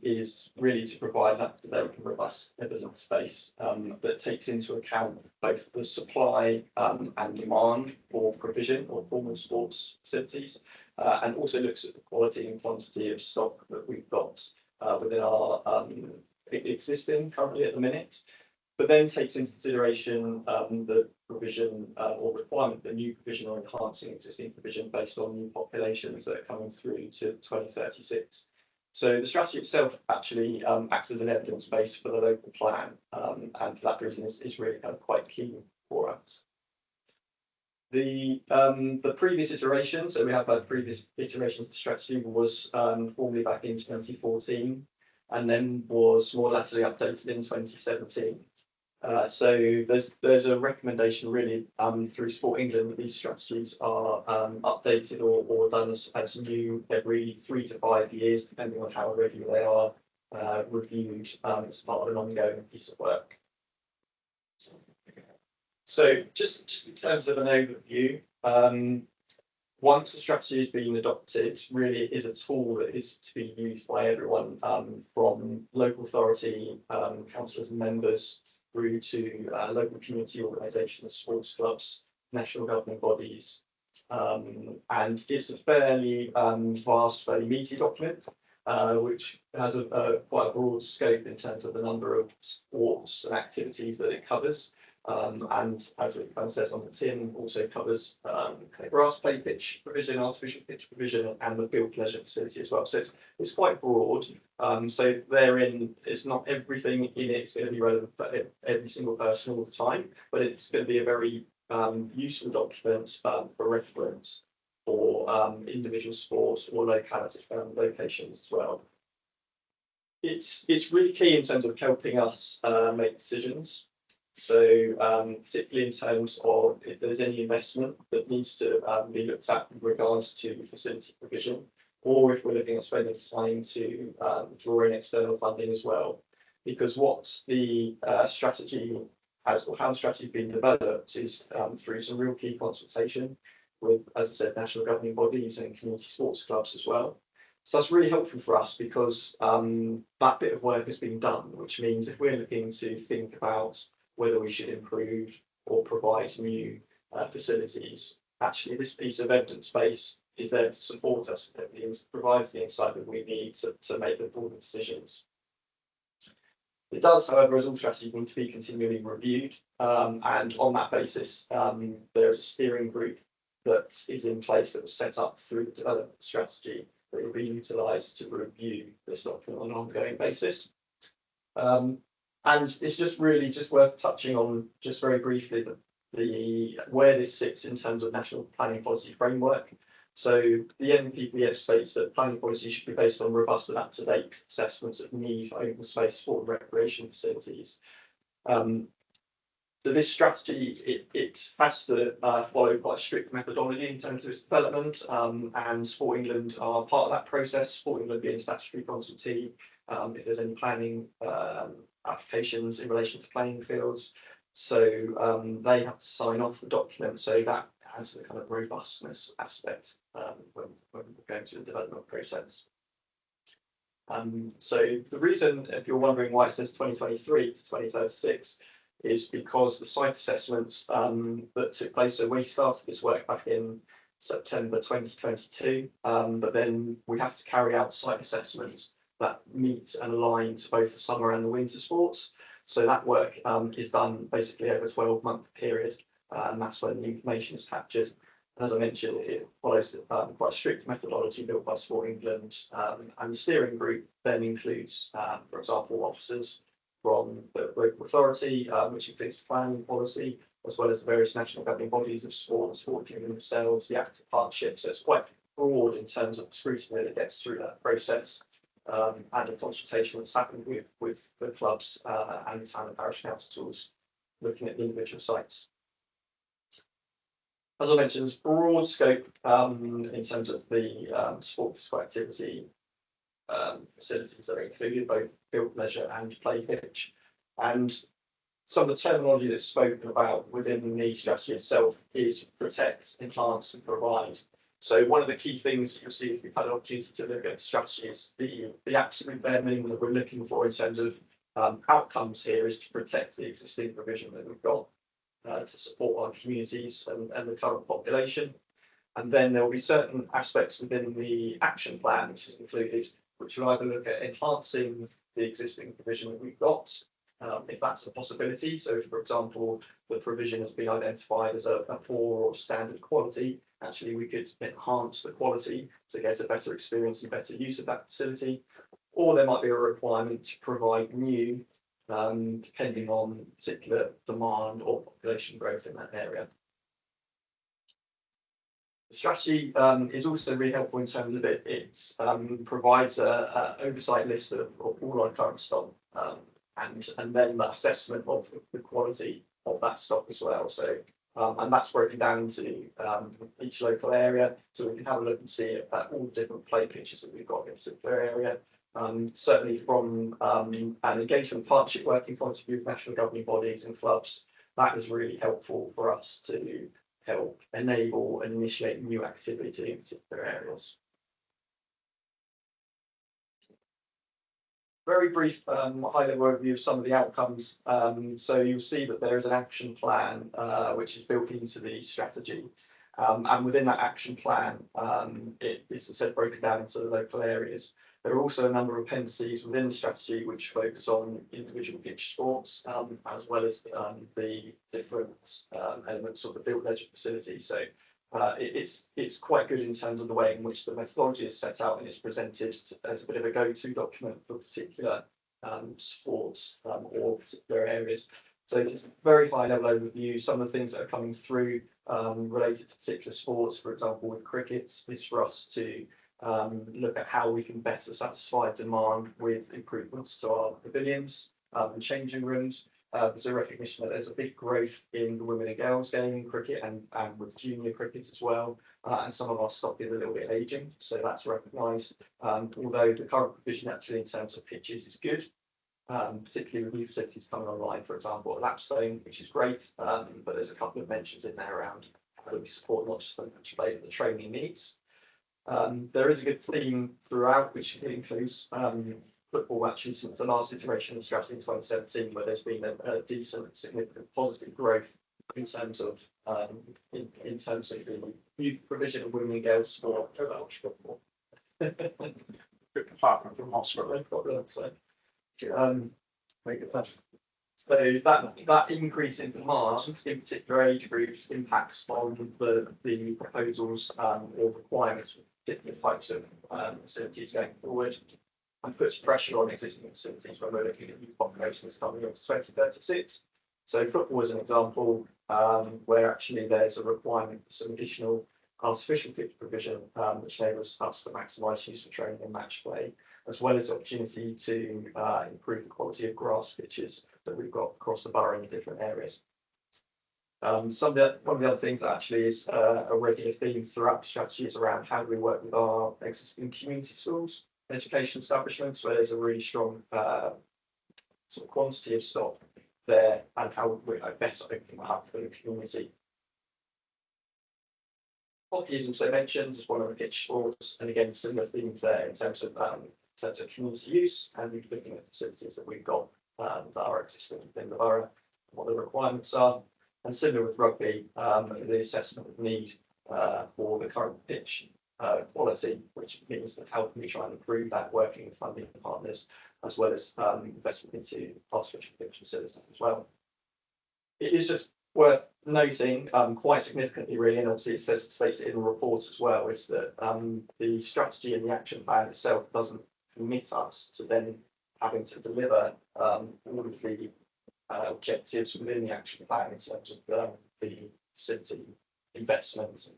is really to provide an up-to-date and robust evidence base that takes into account both the supply and demand for provision or formal sports facilities, and also looks at the quality and quantity of stock that we've got within our existing currently at the minute, but then takes into consideration the provision or requirement for new provision or enhancing existing provision based on new populations that are coming through to 2036. So the strategy itself actually acts as an evidence base for the local plan, and for that reason is really kind of quite key for us. The previous iteration, so we have had previous iterations of the strategy, was formally back in 2014, and then was more latterly updated in 2017. So there's a recommendation really through Sport England that these strategies are updated or done as new every 3 to 5 years, depending on how regular they are reviewed as part of an ongoing piece of work. So just in terms of an overview, once a strategy has been adopted, really it is a tool that is to be used by everyone from local authority, councillors and members, through to local community organisations, sports clubs, national governing bodies. And it's a fairly vast, fairly meaty document, which has quite a broad scope in terms of the number of sports and activities that it covers. And as it kind of says on the tin, also covers grass play pitch provision, artificial pitch provision, and the built leisure facility as well. So it's quite broad. So therein, it's not everything in it's going to be relevant for every single person all the time, but it's going to be a very useful document for reference for individual sports or locations as well. It's really key in terms of helping us make decisions. So particularly in terms of if there's any investment that needs to be looked at with regards to facility provision, or if we're looking at spending time to draw in external funding as well. Because what the strategy has, or how the strategy has been developed, is through some real key consultation with, as I said, national governing bodies and community sports clubs as well. So that's really helpful for us because that bit of work has been done, which means if we're looking to think about whether we should improve or provide new facilities, actually this piece of evidence base is there to support us. It provides the insight that we need to make informed decisions. It does, however, as all strategies, need to be continually reviewed, and on that basis, there is a steering group that is in place that was set up through the development strategy that will be utilised to review this document on an ongoing basis. And it's just really just worth touching on just very briefly the where this sits in terms of national planning policy framework. So the NPPF states that planning policy should be based on robust and up-to-date assessments of need for open space sport and recreation facilities. So this strategy, it has to follow quite a strict methodology in terms of its development, and Sport England are part of that process, Sport England being statutory consultee, if there's any planning applications in relation to playing fields. So they have to sign off the document, so that adds the kind of robustness aspect when we're going through the development process. So the reason, if you're wondering why it says 2023 to 2036, is because the site assessments that took place, so we started this work back in September 2022, but then we have to carry out site assessments that meet and align to both the summer and the winter sports. So that work is done basically over a 12-month period, and that's when the information is captured. And as I mentioned, it follows quite a strict methodology built by Sport England, and the steering group then includes, for example, officers from the local authority, which includes planning policy, as well as the various national governing bodies of sport and sport union themselves, the active partnership. So it's quite broad in terms of the scrutiny that gets through that process. And the consultation that's happened with the clubs and the town and parish councils looking at the individual sites. As I mentioned, there's broad scope in terms of the sport physical activity facilities that are included, both built leisure and play pitch. And some of the terminology that's spoken about within the strategy itself is protect, enhance and provide. So one of the key things that you'll see if you've had an opportunity to look at strategy is the absolute bare minimum that we're looking for in terms of outcomes here is to protect the existing provision that we've got to support our communities and the current population. And then there will be certain aspects within the action plan, which is included, which will either look at enhancing the existing provision that we've got, if that's a possibility. So if, for example, the provision has been identified as a poor or standard quality, actually we could enhance the quality to get a better experience and better use of that facility. Or there might be a requirement to provide new, depending on particular demand or population growth in that area. The strategy is also really helpful in terms of it provides a oversight list of all our current stock and then the assessment of the quality of that stock as well. So and that's broken down into each local area, so we can have a look and see at all the different play pitches that we've got in a particular area. Certainly from an engagement partnership working point of view with national governing bodies and clubs, that is really helpful for us to help enable and initiate new activity in particular areas. Very brief high-level overview of some of the outcomes. So you'll see that there is an action plan which is built into the strategy. And within that action plan, it is, as I said, broken down into the local areas. There are also a number of appendices within the strategy which focus on individual pitch sports, as well as the different elements of the built leisure facility. So it's quite good in terms of the way in which the methodology is set out and is presented as a bit of a go-to document for particular sports or particular areas. So just very high level overview, some of the things that are coming through related to particular sports, for example, with cricket, is for us to look at how we can better satisfy demand with improvements to our pavilions and changing rooms. There's a recognition that there's a big growth in the women and girls game in cricket and with junior cricket as well. And some of our stock is a little bit ageing, so that's recognised. Although the current provision actually in terms of pitches is good, particularly with new facilities coming online, for example, at Lapstone, which is great. But there's a couple of mentions in there around how we support not just the match play, but the training needs. There is a good theme throughout, which includes football matches since the last iteration of the strategy in 2017, where there's been a decent, significant positive growth in terms of in terms of the youth provision of women and girls sport. Football. Apart from hospital. No problem. So that increase in demand in particular age groups impacts on the proposals or requirements for particular types of facilities going forward, and puts pressure on existing facilities when we're looking at youth populations coming into 2036. So football is an example where actually there's a requirement for some additional artificial pitch provision, which enables us to maximise use for training and match play, as well as the opportunity to improve the quality of grass pitches that we've got across the borough in different areas. One of the other things that actually is a regular theme throughout the strategy is around how do we work with our existing community schools, education establishments, where there's a really strong sort of quantity of stock there, and how we better open that up for the community. Hockey is also mentioned as one of the pitch sports, and again similar themes there in terms of community use and looking at facilities that we've got that are existing within the borough, what the requirements are, and similar with rugby, the assessment of need for the current pitch quality, which means that how can we try and improve that working with funding partners, as well as investment into artificial pitch facilities as well. It is just worth noting quite significantly really, and obviously it states it in the report as well, is that the strategy and the action plan itself doesn't commit us to then having to deliver all of the objectives within the action plan in terms of the facility investment.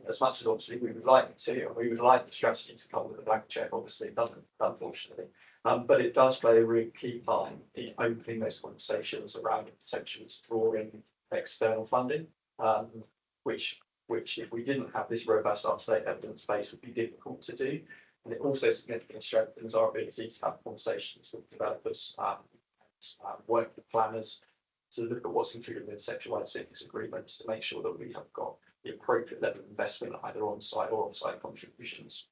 As much as obviously we would like it to, and we would like the strategy to come with a blank check, obviously it doesn't, unfortunately. But it does play a really key part in opening those conversations around the potential to draw in external funding, which if we didn't have this robust up-to-date evidence base would be difficult to do. And it also significantly strengthens our ability to have conversations with developers, work with planners, to look at what's included in the sexual life sickness agreements to make sure that we have got the the appropriate level of investment, either on-site or off-site contributions.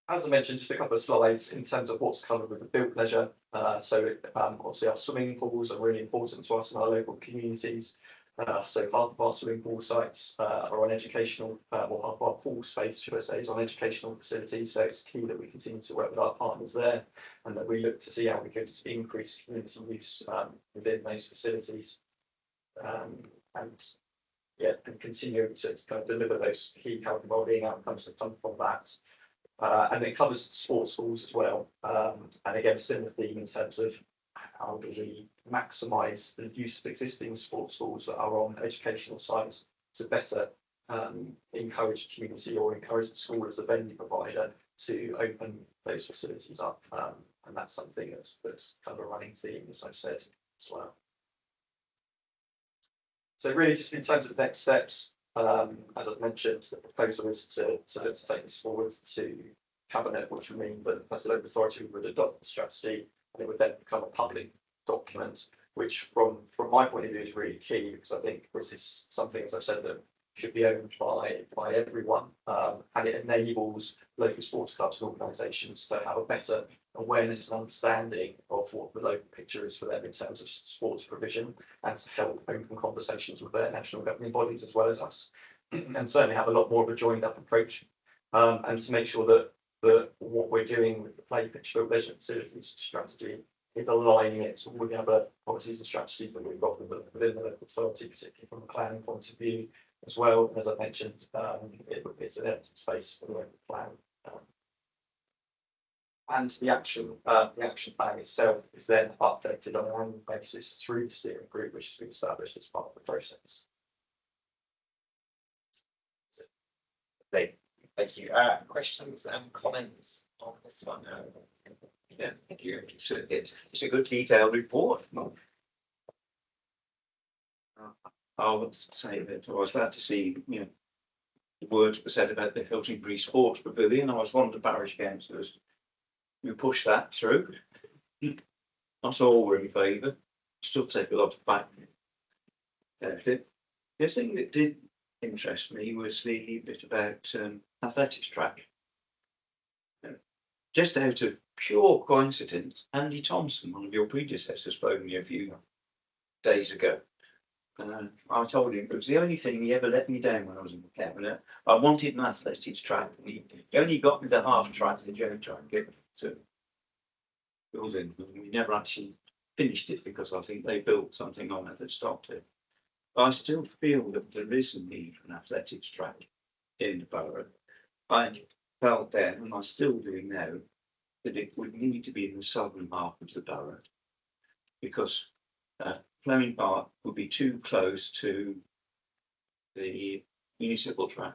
As I mentioned, just a couple of slides in terms of what's covered with the built leisure. Obviously our swimming pools are really important to us in our local communities. So half of our swimming pool sites are on educational, or half of our pool space, should I say, is on educational facilities. So it's key that we continue to work with our partners there, and that we look to see how we could increase community use within those facilities, and continue to kind of deliver those key health and wellbeing outcomes that come from that. And it covers sports schools as well. And again, similar theme in terms of how do we maximise the use of existing sports schools that are on educational sites to better encourage the community or encourage the school as a venue provider to open those facilities up. And that's something that's kind of a running theme, as I said, as well. So really just in terms of next steps, as I've mentioned, the proposal is to take this forward to Cabinet, which would mean that as a local authority we would adopt the strategy, and it would then become a public document, which from my point of view is really key, because I think this is something, as I've said, that should be owned by everyone, and it enables local sports clubs and organisations to have a better awareness and understanding of what the local picture is for them in terms of sports provision, and to help open conversations with their national governing bodies as well as us, and certainly have a lot more of a joined up approach, and to make sure that what we're doing with the play pitch built leisure facilities strategy is aligning it to all the other policies and strategies that we've got within the local authority, particularly from a planning point of view as well. As I mentioned, it's an empty space for the local plan. And the action plan itself is then updated on an annual basis through the steering group, which has been established as part of the process. Thank you. Questions and comments on this one? Yeah, thank you. It's a good detailed report. I would say that I was glad to see, the words were said about the Hilton Sports Pavilion. I was one of the parish councillors who pushed that through. Not all were in favour. Still take a lot of back. The thing that did interest me was the bit about athletics track. Just out of pure coincidence, Andy Thompson, one of your predecessors, phoned me a few days ago. I told him it was the only thing he ever let me down when I was in the cabinet. I wanted an athletics track, and he only got me the half track to try and get to building. We never actually finished it because I think they built something on it that stopped it. But I still feel that there is a need for an athletics track in the borough. I felt then, and I still do now, that it would need to be in the southern half of the borough, because Fleming Park would be too close to the municipal track.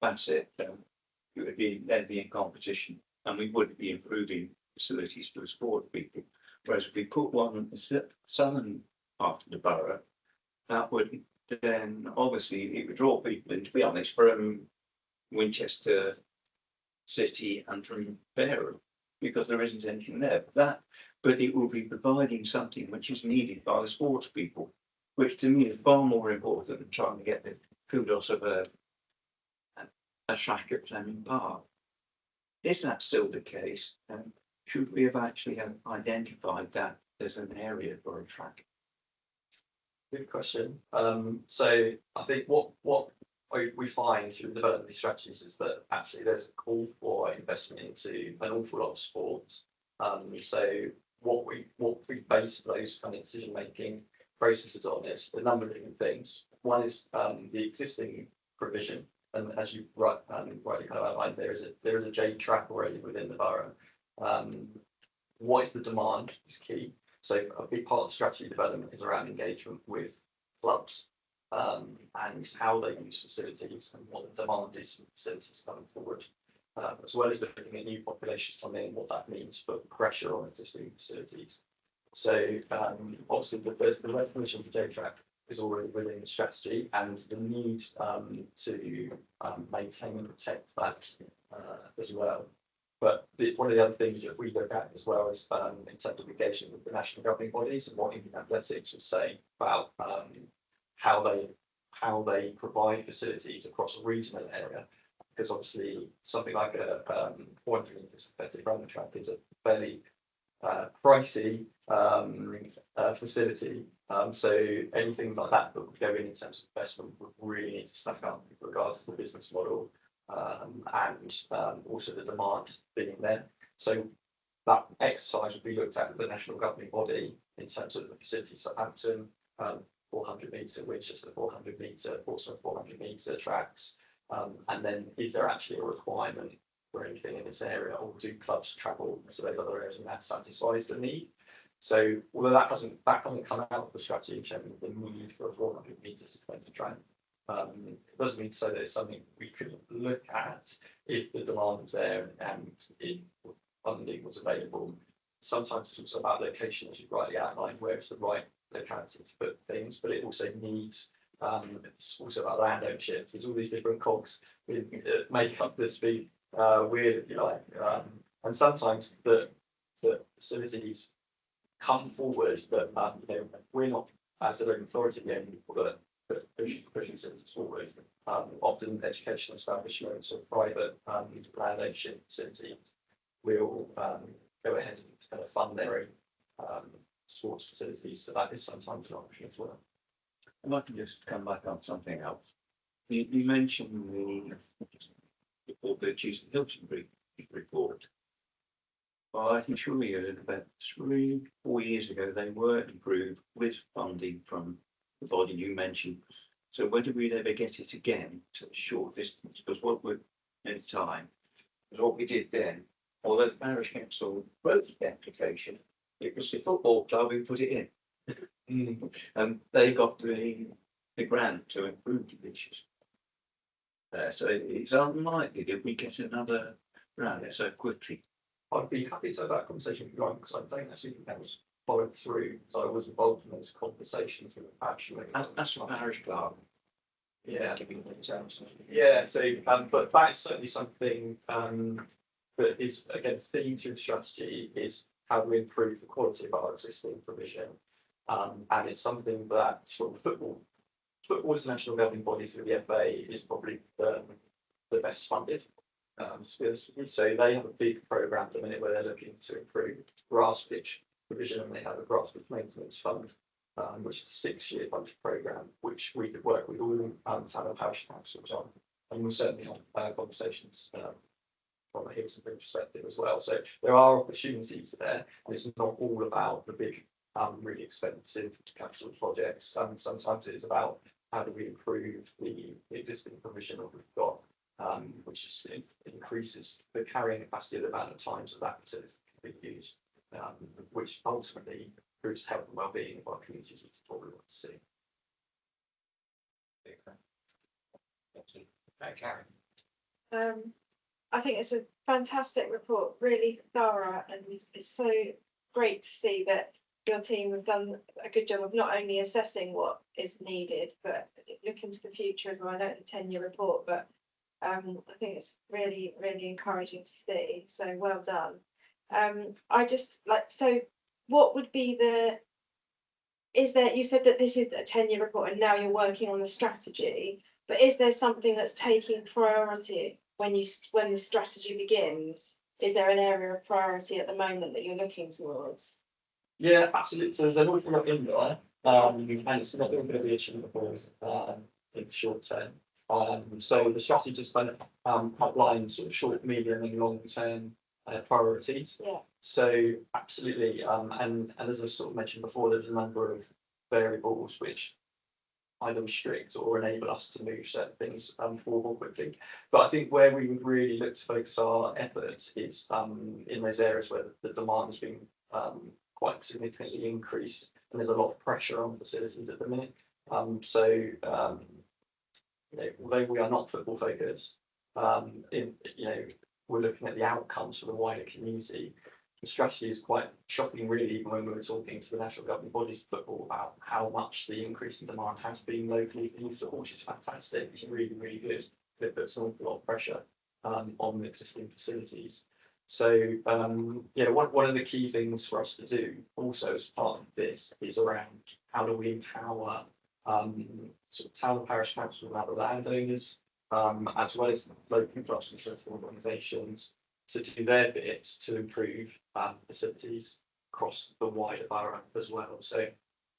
That's it. It would be then be in competition, and we would be improving facilities for the sport people. Whereas if we put one in the southern part of the borough, that would then obviously it would draw people in, to be honest, from Winchester City and from Barrow, because there isn't anything there. But it will be providing something which is needed by the sports people, which to me is far more important than trying to get the kudos of a track at Fleming Park. Is that still the case? Should we have actually identified that as an area for a track? Good question. So I think what we find through the development of these strategies is that actually there's a call for investment into an awful lot of sports. So what we base those kind of decision making processes on is a number of different things. One is the existing provision, and as you rightly kind of outlined, there is a J track already within the borough. What is the demand is key. So a big part of strategy development is around engagement with clubs, and how they use facilities and what the demand is for facilities coming forward, as well as looking at new populations coming in, what that means for pressure on existing facilities. So obviously there's the recognition for J-Track is already within the strategy, and the need to maintain and protect that as well. But one of the other things that we look at as well is in terms of engagement with the national governing bodies and what England Athletics would say about how they how they provide facilities across a regional area. Because obviously something like a 400 disinfected running track is a fairly pricey facility. So anything like that would go in terms of investment would really need to stack up with regards to the business model and also the demand being there. So that exercise would be looked at with the national governing body in terms of the facility Southampton, 400 metre, Winchester 400 metre, Portsmouth 400 metre tracks. And then is there actually a requirement for anything in this area, or do clubs travel to those other areas and that satisfies the need? So although that doesn't come out of the strategy showing the need for a 400 metre sequential track, it doesn't mean to say that it's something we could look at if the demand was there and if funding was available. Sometimes it's also about location, as you rightly outlined, where it's the right locality to put things, but it also needs it's also about land ownership. There's all these different cogs that make up this big weird, if you like, and sometimes the facilities come forward that you know, we're not as a local authority the only people that pushing facilities forward. Often educational establishments or private land ownership facilities will go ahead and kind of fund their own sports facilities. So that is sometimes an option as well. I'd like to just come back on something else. You mentioned the Cheese and Hilton report. Well, I can assure you that about 3-4 years ago, they were improved with funding from the body you mentioned. So whether we'd ever get it again, such a short distance, because what we're in time, was what we did then, although the parish council wrote the application, it was the football club who put it in. They got the grant to improve the beaches. So it's unlikely that we get another grant so quickly. I'd be happy to have that conversation with Ryan, because I don't actually think that was followed through. So I was involved in those conversations with actually. That's the parish club. Yeah. Yeah. So, but that's certainly something that is again theme through the strategy is how do we improve the quality of our existing provision. And it's something that sort of football's national governing body through the FA is probably the best funded. So they have a big programme at the minute where they're looking to improve grass pitch provision, and they have a grass pitch maintenance fund, which is a 6-year funded programme, which we could work with all town and parish councils on, and we'll certainly have conversations from a Hilton perspective as well. So there are opportunities there, and it's not all about the big really expensive capital projects. Sometimes it is about how do we improve the existing provision that we've got, which just increases the carrying capacity of the amount of times that facility can be used, which ultimately improves health and well-being of our communities, which is what we want to see. Karen. I think it's a fantastic report, really thorough, and it's so great to see that your team have done a good job of not only assessing what is needed, but looking to the future as well. I know it's a 10-year report, but I think it's really, really encouraging to see. So well done. I just like, so what would be is there, you said that this is a 10-year report and now you're working on the strategy, but is there something that's taking priority when the strategy begins? Is there an area of priority at the moment that you're looking towards? Yeah, absolutely. So there's an awful lot in there, and it's not going to be achievable in the short term. So the strategy just kind of outlines sort of short, medium, and long term priorities. Yeah. So absolutely, and as I sort of mentioned before, there's a number of variables which either restrict or enable us to move certain things forward more quickly. But I think where we would really look to focus our efforts is in those areas where the demand has been quite significantly increased, and there's a lot of pressure on facilities at the minute. You know, although we are not football focused, we're looking at the outcomes for the wider community. The strategy is quite shocking, really, even when we were talking to the national governing bodies of football about how much the increase in demand has been locally for youth football, which is fantastic. It's really, really good. It puts an awful lot of pressure on the existing facilities. So, one of the key things for us to do also as part of this is around how do we empower sort of town and parish council and other landowners, as well as local production organisations to do their bits to improve facilities across the wider borough as well. So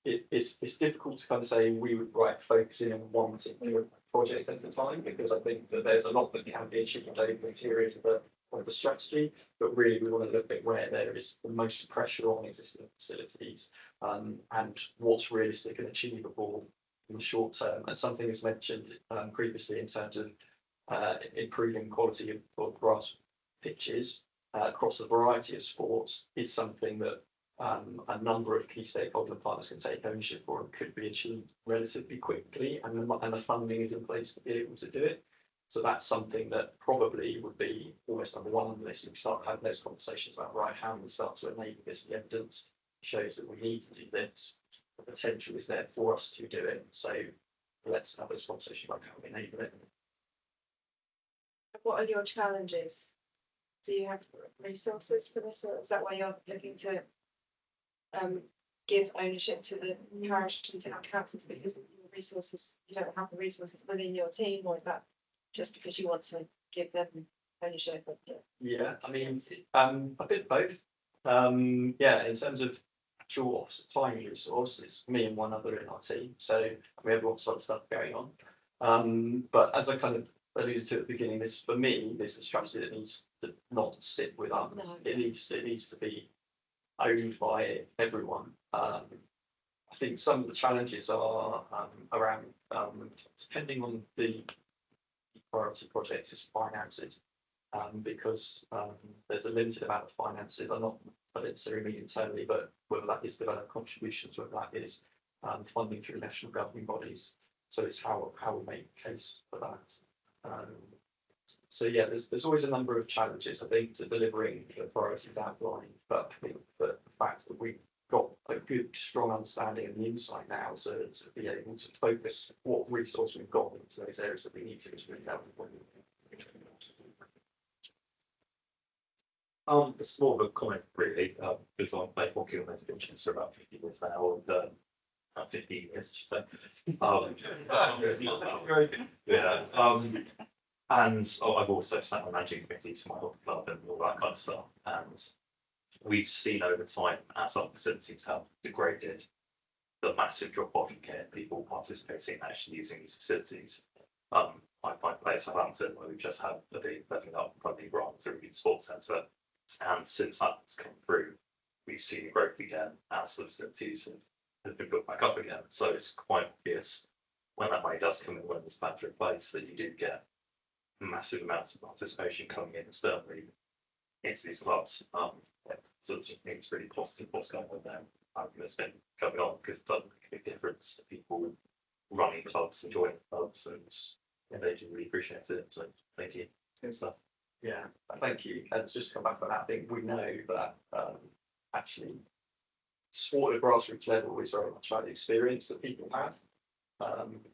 it's difficult to kind of say we would focus in on one particular project at a time, because I think that there's a lot that can be achieved over the period of the strategy, but really we want to look at where there is the most pressure on existing facilities, and what's realistic and achievable in the short term. And something was mentioned previously in terms of improving quality of grass pitches across a variety of sports is something that a number of key stakeholder partners can take ownership for and could be achieved relatively quickly, and the funding is in place to be able to do it. So that's something that probably would be almost number one on the list. We start having those conversations about how do we start to enable this. The evidence shows that we need to do this. The potential is there for us to do it. So let's have this conversation about how we enable it. What are your challenges? Do you have resources for this, or is that why you're looking to give ownership to the parish and town councils, because your resources, you don't have the resources within your team, or is that just because you want to give them ownership of it? Yeah, I mean, a bit of both. Yeah, in terms of actual time resource, it's me and one other in our team, so we have lots of stuff going on. But as I kind of alluded to at the beginning, this for me, this is a strategy that needs to not sit with us. No. It needs to be owned by everyone. I think some of the challenges are around depending on the priority project is finances, because there's a limited amount of finances. I'm not necessarily internally, but whether that is development contributions, whether that is funding through national governing bodies. So it's how we make a case for that. So yeah, there's always a number of challenges, I think, to delivering the priorities outlined, but I think that the fact that we've got a good, strong understanding and the insight now to be able to focus what resource we've got into those areas that we need to is really helpful. It's more of a comment really, because I've played hockey on those pitches for about 50 years now, and about 50 years, I should say. Yeah. And I've also sat on managing committees for my hockey club and all that kind of stuff. And we've seen over time as our facilities have degraded, the massive drop off in care, people participating and actually using these facilities. I find place Southampton where we've just had a big levelling up funding grant through the sports centre. And since that's come through, we've seen growth again as the facilities have been put back up again. So it's quite obvious when that money does come in, when it's back in place, that you do get massive amounts of participation coming in externally into these clubs. So I just think it's really positive what's going on there. That's been coming on because it does make a big difference to people running clubs, enjoying clubs, and they do really appreciate it. So thank you. Good stuff. Yeah, thank you. And just come back on that, I think we know that actually sport at grassroots level is very much about the experience that people have.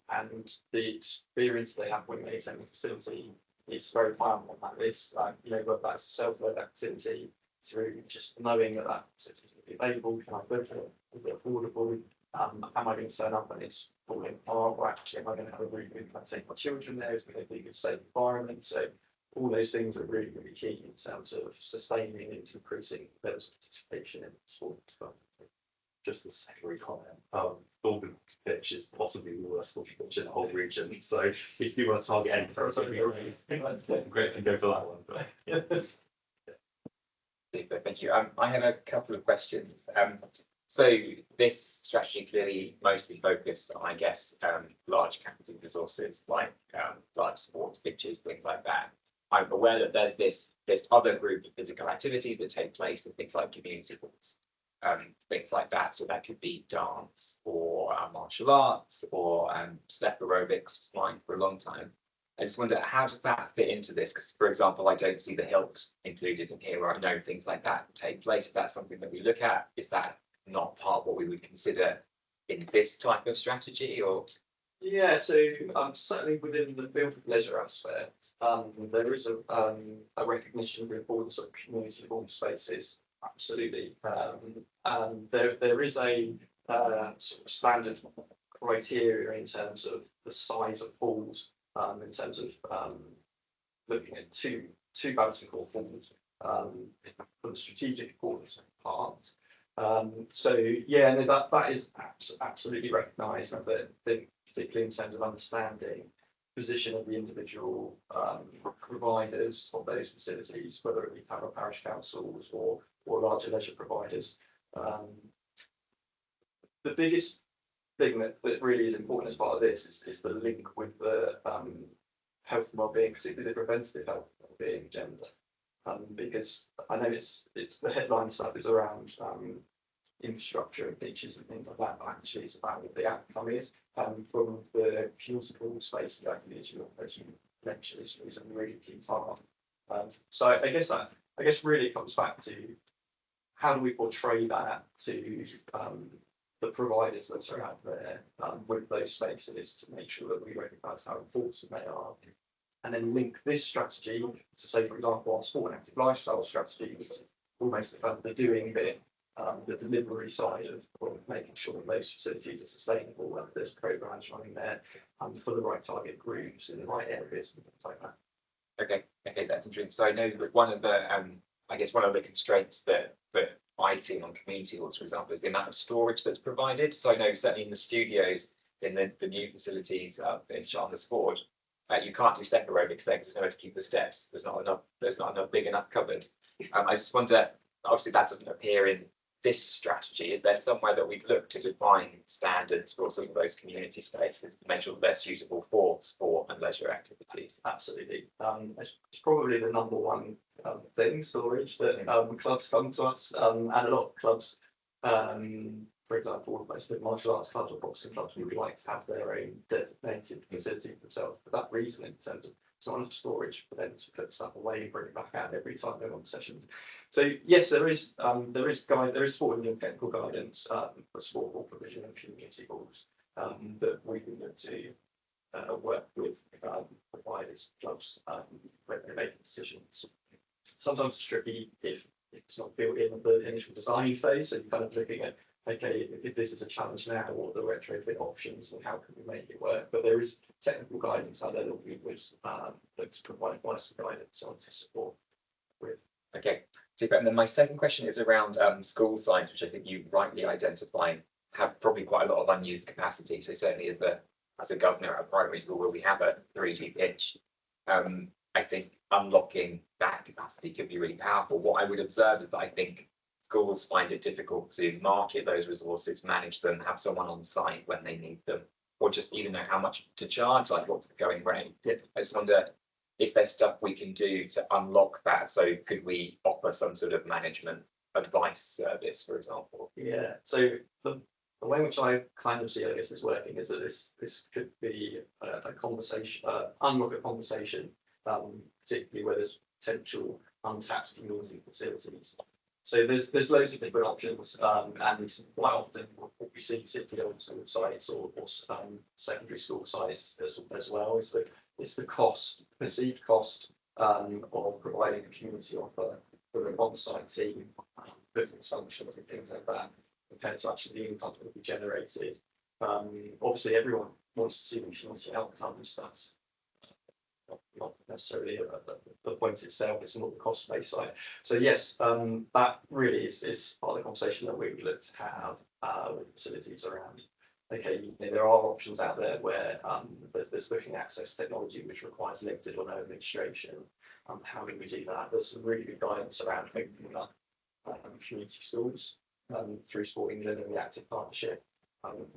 And the experience they have when they attend the facility is very paramount on that list. Whether that's a self-led activity through just knowing that facility is going to be available, can I book it, is it affordable, am I going to turn up and it's falling apart, or actually am I going to have a really good, can I take my children there, is it going to be a good safe environment? So all those things are really, really key in terms of sustaining and increasing levels of participation in sport as well. Just a secondary comment. Golden pitch is possibly the worst hockey pitch in the whole region. So if you want to target any great and go for that one. But Thank you. I have a couple of questions. So this strategy clearly mostly focused on, I guess, large capital resources like large sports pitches, things like that. I'm aware that there's this other group of physical activities that take place in things like community halls. Things like that. So that could be dance or martial arts or step aerobics, was mine for a long time. I just wonder, how does that fit into this? Because, for example, I don't see the hilt included in here, where I know things like that take place. If that's something that we look at, is that not part of what we would consider in this type of strategy? Or yeah, so certainly within the field of leisure aspect, there is a recognition of the importance of community hall spaces. Absolutely. There is a sort of standard criteria in terms of the size of pools, in terms of looking at two balancing core pools for the strategic importance part. So yeah, no, that is absolutely recognised. I think particularly in terms of understanding the position of the individual providers of those facilities, whether it be parish councils or larger leisure providers. The biggest thing that really is important as part of this is the link with the health and wellbeing, particularly the preventative health and wellbeing agenda. Because I know it's the headline stuff is around infrastructure and beaches and things like that, but actually it's about what the outcome is from the municipal space that as you mentioned is a really key part. So I guess really it comes back to how do we portray that to the providers that are out there with those spaces to make sure that we recognise how important they are, and then link this strategy to, say, for example, our sport and active lifestyle strategy, which is almost the doing bit, the delivery side of making sure that those facilities are sustainable, and there's programs running there for the right target groups in the right areas and things like that. Okay, that's interesting. So I know that one of the I guess one of the constraints that I'd seen on community halls, for example, is the amount of storage that's provided. So I know certainly in the studios, in the new facilities in Chandler's Ford, you can't do step aerobics there because there's nowhere to keep the steps. There's not enough big enough cupboard. I just wonder, obviously that doesn't appear in this strategy. Is there somewhere that we've looked to define standards for some of those community spaces to make sure that they're suitable for sport and leisure activities? Absolutely. It's probably the number one thing, storage, that clubs come to us, and a lot of clubs, for example, most big martial arts clubs or boxing clubs would like to have their own designated facility themselves for that reason, in terms of it's not enough storage for them to put stuff away and bring it back out every time they're on sessions. So yes, there is sport and technical guidance for sport hall provision and community halls that we can look to work with providers, clubs when they're making decisions. Sometimes it's tricky if it's not built in the initial design phase, so you're kind of looking at, okay, if this is a challenge now, what are the retrofit options and how can we make it work? But there is technical guidance out there that we would look to provide advice and guidance on to support with. Okay, super. And then my second question is around school sites, which I think you rightly identify have probably quite a lot of unused capacity. So certainly as a governor at a primary school where we have a 3G pitch, I think unlocking that capacity could be really powerful. What I would observe is that I think schools find it difficult to market those resources, manage them, have someone on site when they need them, or just even know how much to charge, like what's the going rate. Yeah. I just wonder, is there stuff we can do to unlock that? So could we offer some sort of management advice service, for example? Yeah, so the way in which I kind of see, I guess, this working is that this could be a conversation, unlock a conversation, particularly where there's potential untapped community facilities. So there's loads of different options, and quite often what we see, particularly on school sites or secondary school sites as well, is the perceived cost of providing a community offer for an on-site team, business functions and things like that, compared to actually the income that will be generated. Obviously, everyone wants to see the community outcomes. That's not necessarily the point itself, it's more the cost base side. So yes, that really is part of the conversation that we would look to have with facilities around. Okay, there are options out there where there's booking access technology which requires limited or no administration. How do we do that? There's some really good guidance around opening up community schools through Sport England and the Active Partnership.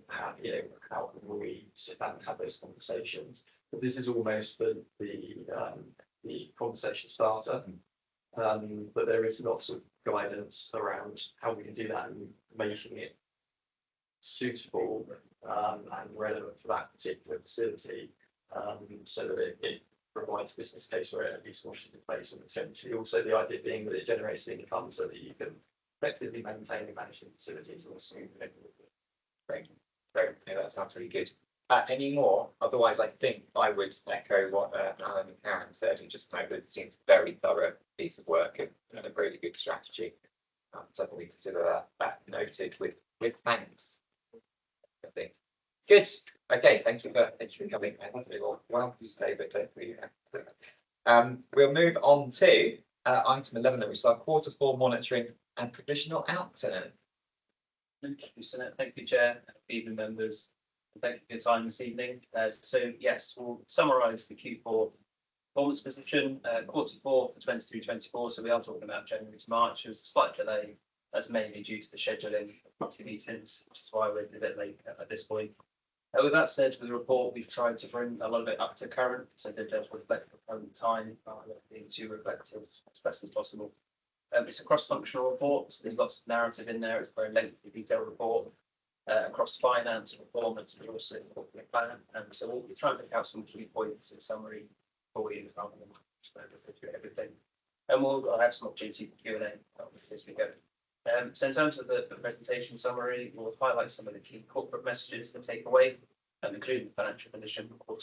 How can we sit down and have those conversations? But this is almost the conversation starter. But there is lots of guidance around how we can do that and making it suitable and relevant for that particular facility, so that it provides a business case where at least washes in place, and potentially also the idea being that it generates income so that you can effectively maintain and manage the facilities on a smooth level. Great. Yeah, that sounds really good. Any more? Otherwise, I think I would echo what Alan and Karen said, and just know that it seems a very thorough piece of work and a really good strategy. So I think we consider that noted with thanks, I think. Good. Okay, thank you for coming. I think we're welcome to stay, but don't really have to. We'll move on to item 11, which is our Q4 monitoring and provisional outturn. Thank you, Chair, evening members. Thank you for your time this evening. So yes, we'll summarise the Q4 performance position, Q4 for 23-24. So we are talking about January to March. There's a slight delay. That's mainly due to the scheduling of party meetings, which is why we're a bit late at this point. With that said, with the report, we've tried to bring a lot of it up to current, so that it does reflect the current time, being too reflective as best as possible. It's a cross-functional report, so there's lots of narrative in there. It's a very lengthy, detailed report across finance and performance, but also corporate plan. So we'll be trying to pick out some key points in summary for you, rather than go through everything. And I'll have some opportunity for Q&A as we go. So in terms of the presentation summary, we'll highlight some of the key corporate messages to take away, including the financial position for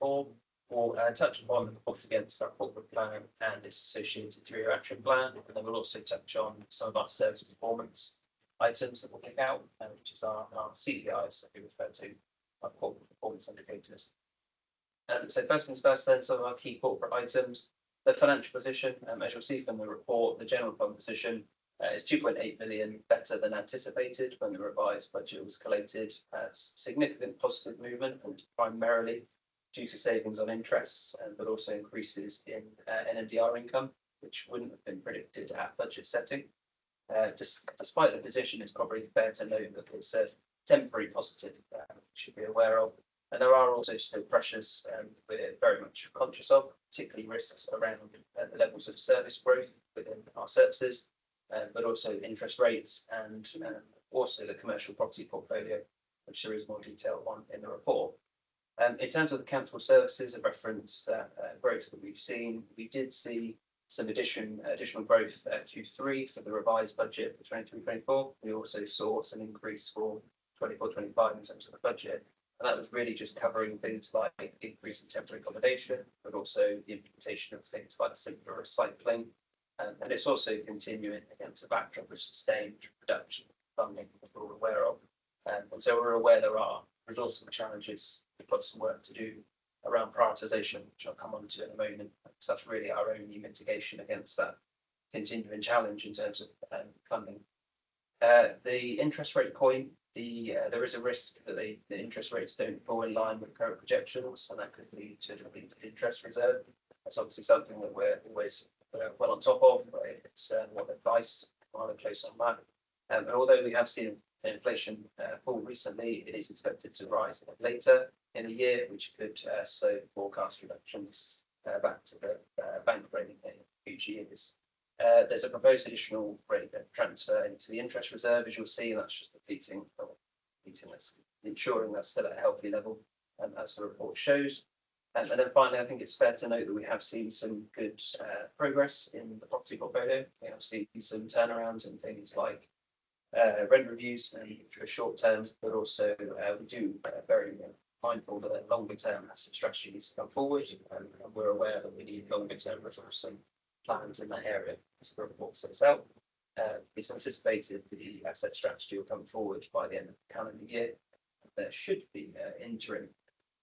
Q4. We'll touch upon the performance against our corporate plan and its associated 3-year action plan, and then we'll also touch on some of our service performance items that we'll pick out, which is our CPIs that we refer to, our corporate performance indicators. So first things first, then, some of our key corporate items. The financial position, as you'll see from the report, the general fund position is 2.8 million better than anticipated when the revised budget was collated. Significant positive movement, and primarily due to savings on interests, but also increases in NMDR income, which wouldn't have been predicted at budget setting. Despite the position, it's probably fair to note that it's a temporary positive, should be aware of. And there are also still pressures we're very much conscious of, particularly risks around the levels of service growth within our services, but also interest rates and also the commercial property portfolio, which there is more detail on in the report. In terms of the council services, a reference growth that we've seen, we did see some additional growth at Q3 for the revised budget for 23-24. We also saw some increase for 24-25 in terms of the budget. And that was really just covering things like increase in temporary accommodation, but also the implementation of things like simpler recycling. And it's also continuing against the backdrop of sustained reduction funding that we're all aware of. And so we're aware there are resourcing challenges. We've got some work to do around prioritisation, which I'll come on to in a moment. So that's really our only mitigation against that continuing challenge in terms of funding. The interest rate point, there is a risk that the interest rates don't fall in line with current projections, and that could lead to an interest reserve. That's obviously something that we're always well on top of. It's what advice rather close on that. And although we have seen inflation fall recently, it is expected to rise later in the year, which could slow forecast reductions back to the bank rate in future years. There's a proposed additional rate transfer into the interest reserve, as you'll see, and that's just ensuring that's still at a healthy level, as the report shows. And then finally, I think it's fair to note that we have seen some good progress in the property portfolio. We have seen some turnarounds in things like rent reviews, which are short term, but also we do very mindful that a longer term asset strategy needs to come forward, and we're aware that we need longer term resource and plans in that area as the report sets out. It's anticipated the asset strategy will come forward by the end of the calendar year. There should be an interim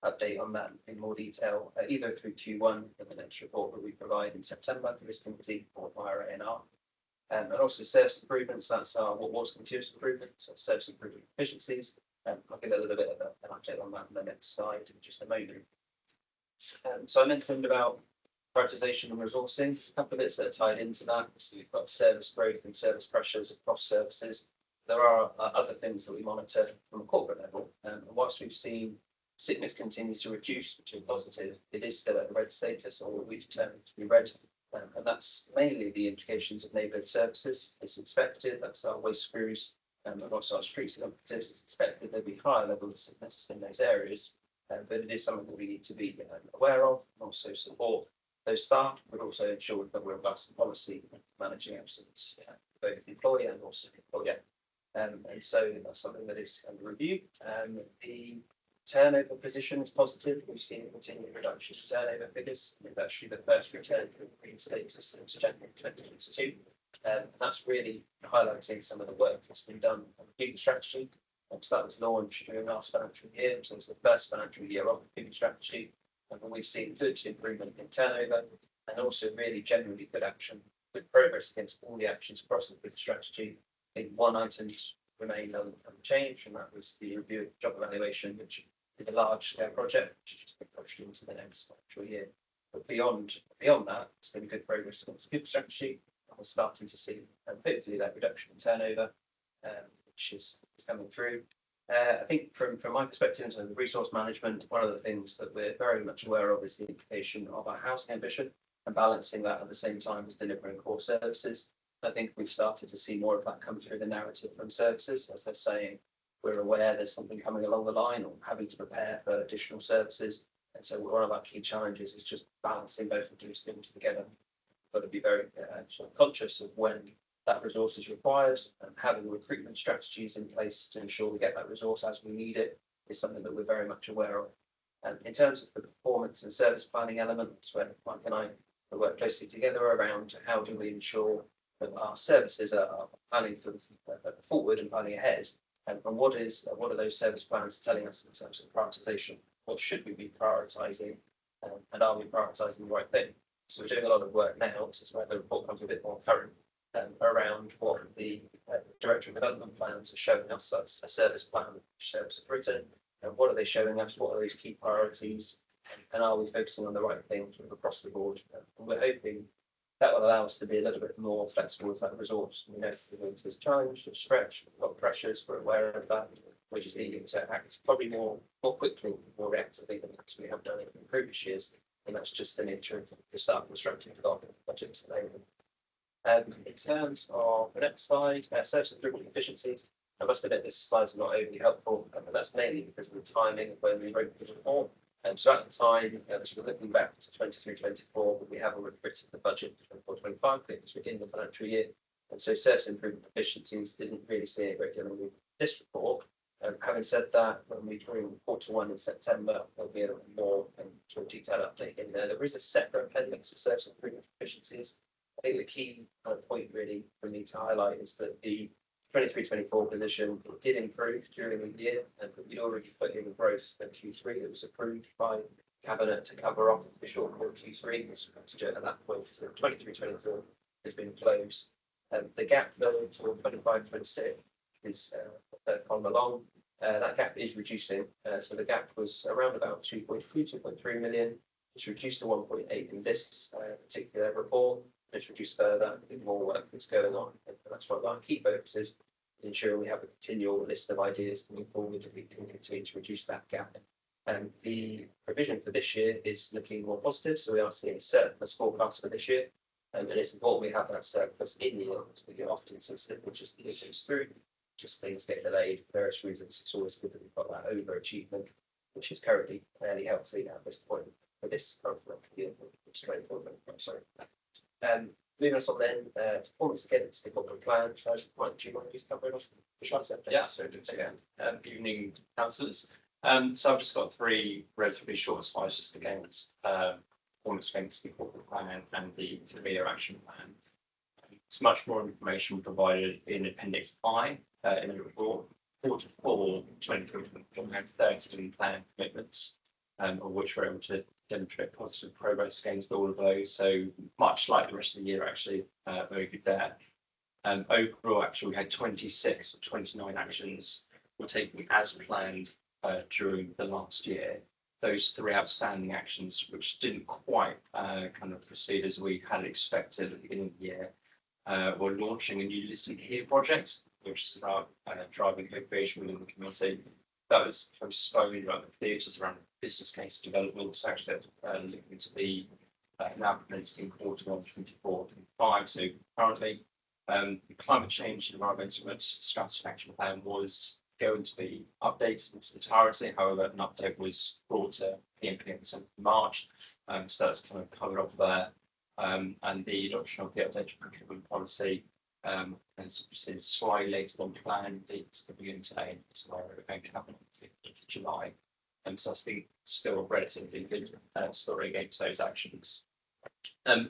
update on that in more detail, either through Q1 in the next report that we provide in September to this committee or via ANR. And also service improvements, that's what was continuous improvement, so service improvement efficiencies. I'll give a little bit of an update on that in the next slide in just a moment. So I mentioned about prioritisation and resourcing. There's a couple of bits that are tied into that. So we've got service growth and service pressures across services. There are other things that we monitor from a corporate level. And whilst we've seen sickness continue to reduce, which is positive, it is still at red status, or what we determined to be red. And that's mainly the implications of neighbourhood services. It's expected, that's our waste screws, and also our streets and operatives. It's expected there'll be higher level of sickness in those areas, but it is something that we need to be aware of, and also support those staff, but also ensure that we're robust in policy managing absence, both employer and also employer. And so that's something that is under review. The turnover position is positive. We've seen a continued reduction in turnover figures. It's actually the first return to green status since January 2022. And that's really highlighting some of the work that's been done on the people strategy, So that was launched during last financial year, so it's the first financial year of the strategy. And we've seen good improvement in turnover and also really generally good action, good progress against all the actions across the strategy. I think one item remained unchanged, and that was the review of job evaluation, which is a large scale project, which has just been pushed into the next financial year. But beyond that, it's been good progress against the strategy. We're starting to see, hopefully, that reduction in turnover, which is coming through. I think from my perspective, in terms of resource management, one of the things that we're very much aware of is the implication of our housing ambition and balancing that at the same time as delivering core services. I think we've started to see more of that come through the narrative from services, as they're saying, we're aware there's something coming along the line or having to prepare for additional services. And so one of our key challenges is just balancing both of those things together. We've got to be very conscious of when that resource is required, and having recruitment strategies in place to ensure we get that resource as we need it is something that we're very much aware of. And in terms of the performance and service planning elements, where Mike and I work closely together around how do we ensure that our services are planning for forward and planning ahead, and what are those service plans telling us in terms of prioritisation? What should we be prioritising, and are we prioritising the right thing? So we're doing a lot of work now. This is where the report comes a bit more current, around what the Director of Development plans are showing us. That's a service plan which service have written, and what are they showing us? What are those key priorities? And are we focusing on the right things across the board? And we're hoping that will allow us to be a little bit more flexible with that resource. We know we're going to this challenge, to stretch, we've got pressures, we're aware of that, which is needing to act probably more quickly, more reactively than we have done in previous years. And that's just the nature of the start constructing budgets available. In terms of the next slide, service improvement efficiencies. I must admit this slide's not overly helpful, but that's mainly because of the timing of when we wrote the report. So at the time, as we're looking back to 23-24, we have already written the budget for 24-25, because we're in the financial year. And so service improvement efficiencies isn't really seeing a great deal of this report. Having said that, when we bring quarter one in September, there'll be a more detailed update in there. There is a separate appendix for service improvement efficiencies. I think the key point really for me to highlight is that the 23-24 position did improve during the year, and we'd already put in growth in Q3 that was approved by Cabinet to cover off the shortfall Q3. At that point, so 23-24 has been closed. The gap though to 25-26 is on along. That gap is reducing. So the gap was around about 2.3 million. It's reduced to 1.8 in this particular report. It's reduced further. I think more work is going on, and that's one of our key focuses, ensuring we have a continual list of ideas to move forward and we can continue to reduce that gap. The provision for this year is looking more positive, so we are seeing a surplus forecast for this year, and it's important we have that surplus in year. We get often sensitive, which is the year goes through, just things get delayed for various reasons. It's always good that we've got that overachievement, which is currently fairly healthy at this point for this current year. Sorry. Moving us on then, performance against the corporate plan. Do you want to just cover it off? Yeah, so evening, councillors. So I've just got three relatively short slides just against performance against the corporate plan and the 3-year action plan. It's much more information provided in Appendix I in the report. Quarter 4, 2023, we had 13 plan commitments, of which we're able to demonstrate positive progress against all of those. So much like the rest of the year, actually, very good there. Overall, actually, we had 26 of 29 actions were taken as planned during the last year. Those 3 outstanding actions, which didn't quite kind of proceed as we had expected at the beginning of the year, were launching a new listening here project, which is about driving co-creation within the community. That was kind of spoken about the theatres around business case development. So actually, looking to be now commenced in quarter 1, 24-25. So currently, the climate change and environmental strategy action plan was going to be updated in its entirety. However, an update was brought to PMP in March. So that's kind of covered off there. And the adoption of the updated procurement policy has proceeded slightly later than planned. It's the beginning today, so we're going to happen in July. So I think still a relatively good story against those actions.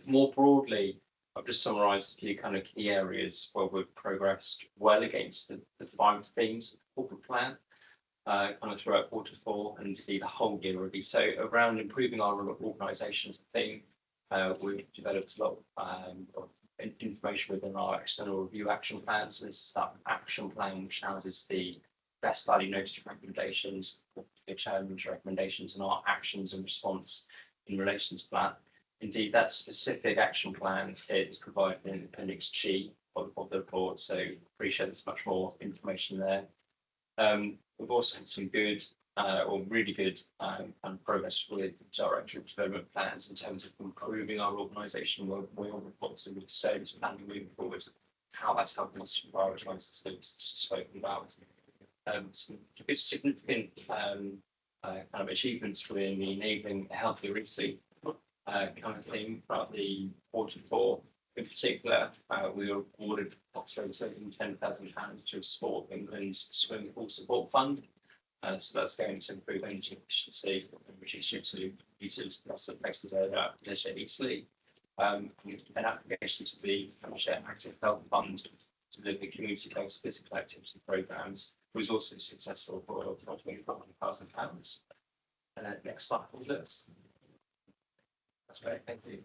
More broadly, I've just summarised a few kind of key areas where we've progressed well against the 5 themes corporate plan, kind of throughout Q4 and indeed the whole year really. So around improving our organisations thing, we've developed a lot of information within our external review action plan. So this is that action plan which houses the best value notice recommendations, the challenge recommendations, and our actions and response in relation to that. Indeed, that specific action plan is provided in Appendix G of the report, so appreciate there's much more information there. We've also had some good or really good and progress with directorate development plans in terms of improving our organisation. We're got to with service planning moving forward, how that's helping us to prioritise the things just spoken about. Some good significant kind of achievements within the enabling a healthier Eastleigh kind of thing throughout the Q4. In particular, we were awarded approximately £210,000 to support England's swimming pool support fund. So that's going to improve energy efficiency and reduce utilities costs of places over leisure Eastleigh. An application to the Hampshire Active Health Fund to deliver community-based physical activity programmes was also successful for £24,000. Next slide, please. That's great, thank you.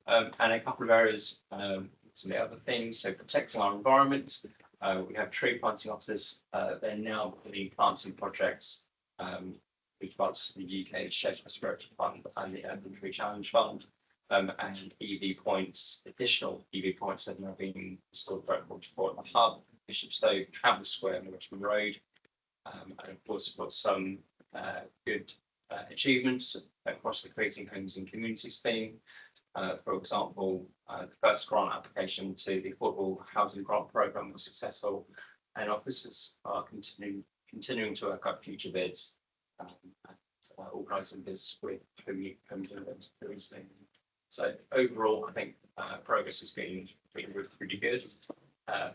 And a couple of areas, some of the other things, so protecting our environment. We have tree planting officers, they're now putting planting projects with regards to the UK Shade Prosperity Fund and the Urban Tree Challenge Fund, and EV points, additional EV points have now been installed throughout Q4 at the Hub, Bishopstoke, Campbell Square and Richmond Road. And of course, we've got some good achievements across the Creating Homes and Communities theme. For example, the first grant application to the Affordable Housing Grant Programme was successful, and officers are continuing to work up future bids and organising bids with home deliveries. So overall, I think progress has been pretty good.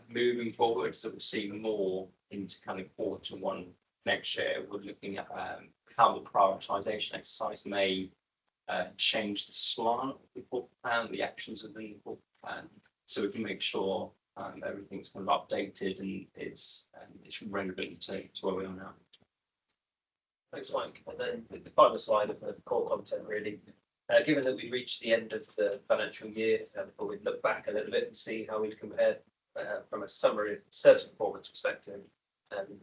Moving forward, so we'll see more into kind of Q1 next year. We're looking at how the prioritisation exercise may change the slant of the corporate plan, the actions within the corporate plan, so we can make sure everything's kind of updated and it's relevant to where we are now. Thanks, Mike. And then the final slide of the core content, really. Given that we reached the end of the financial year, before we look back a little bit and see how we've compared from a summary of certain performance perspective,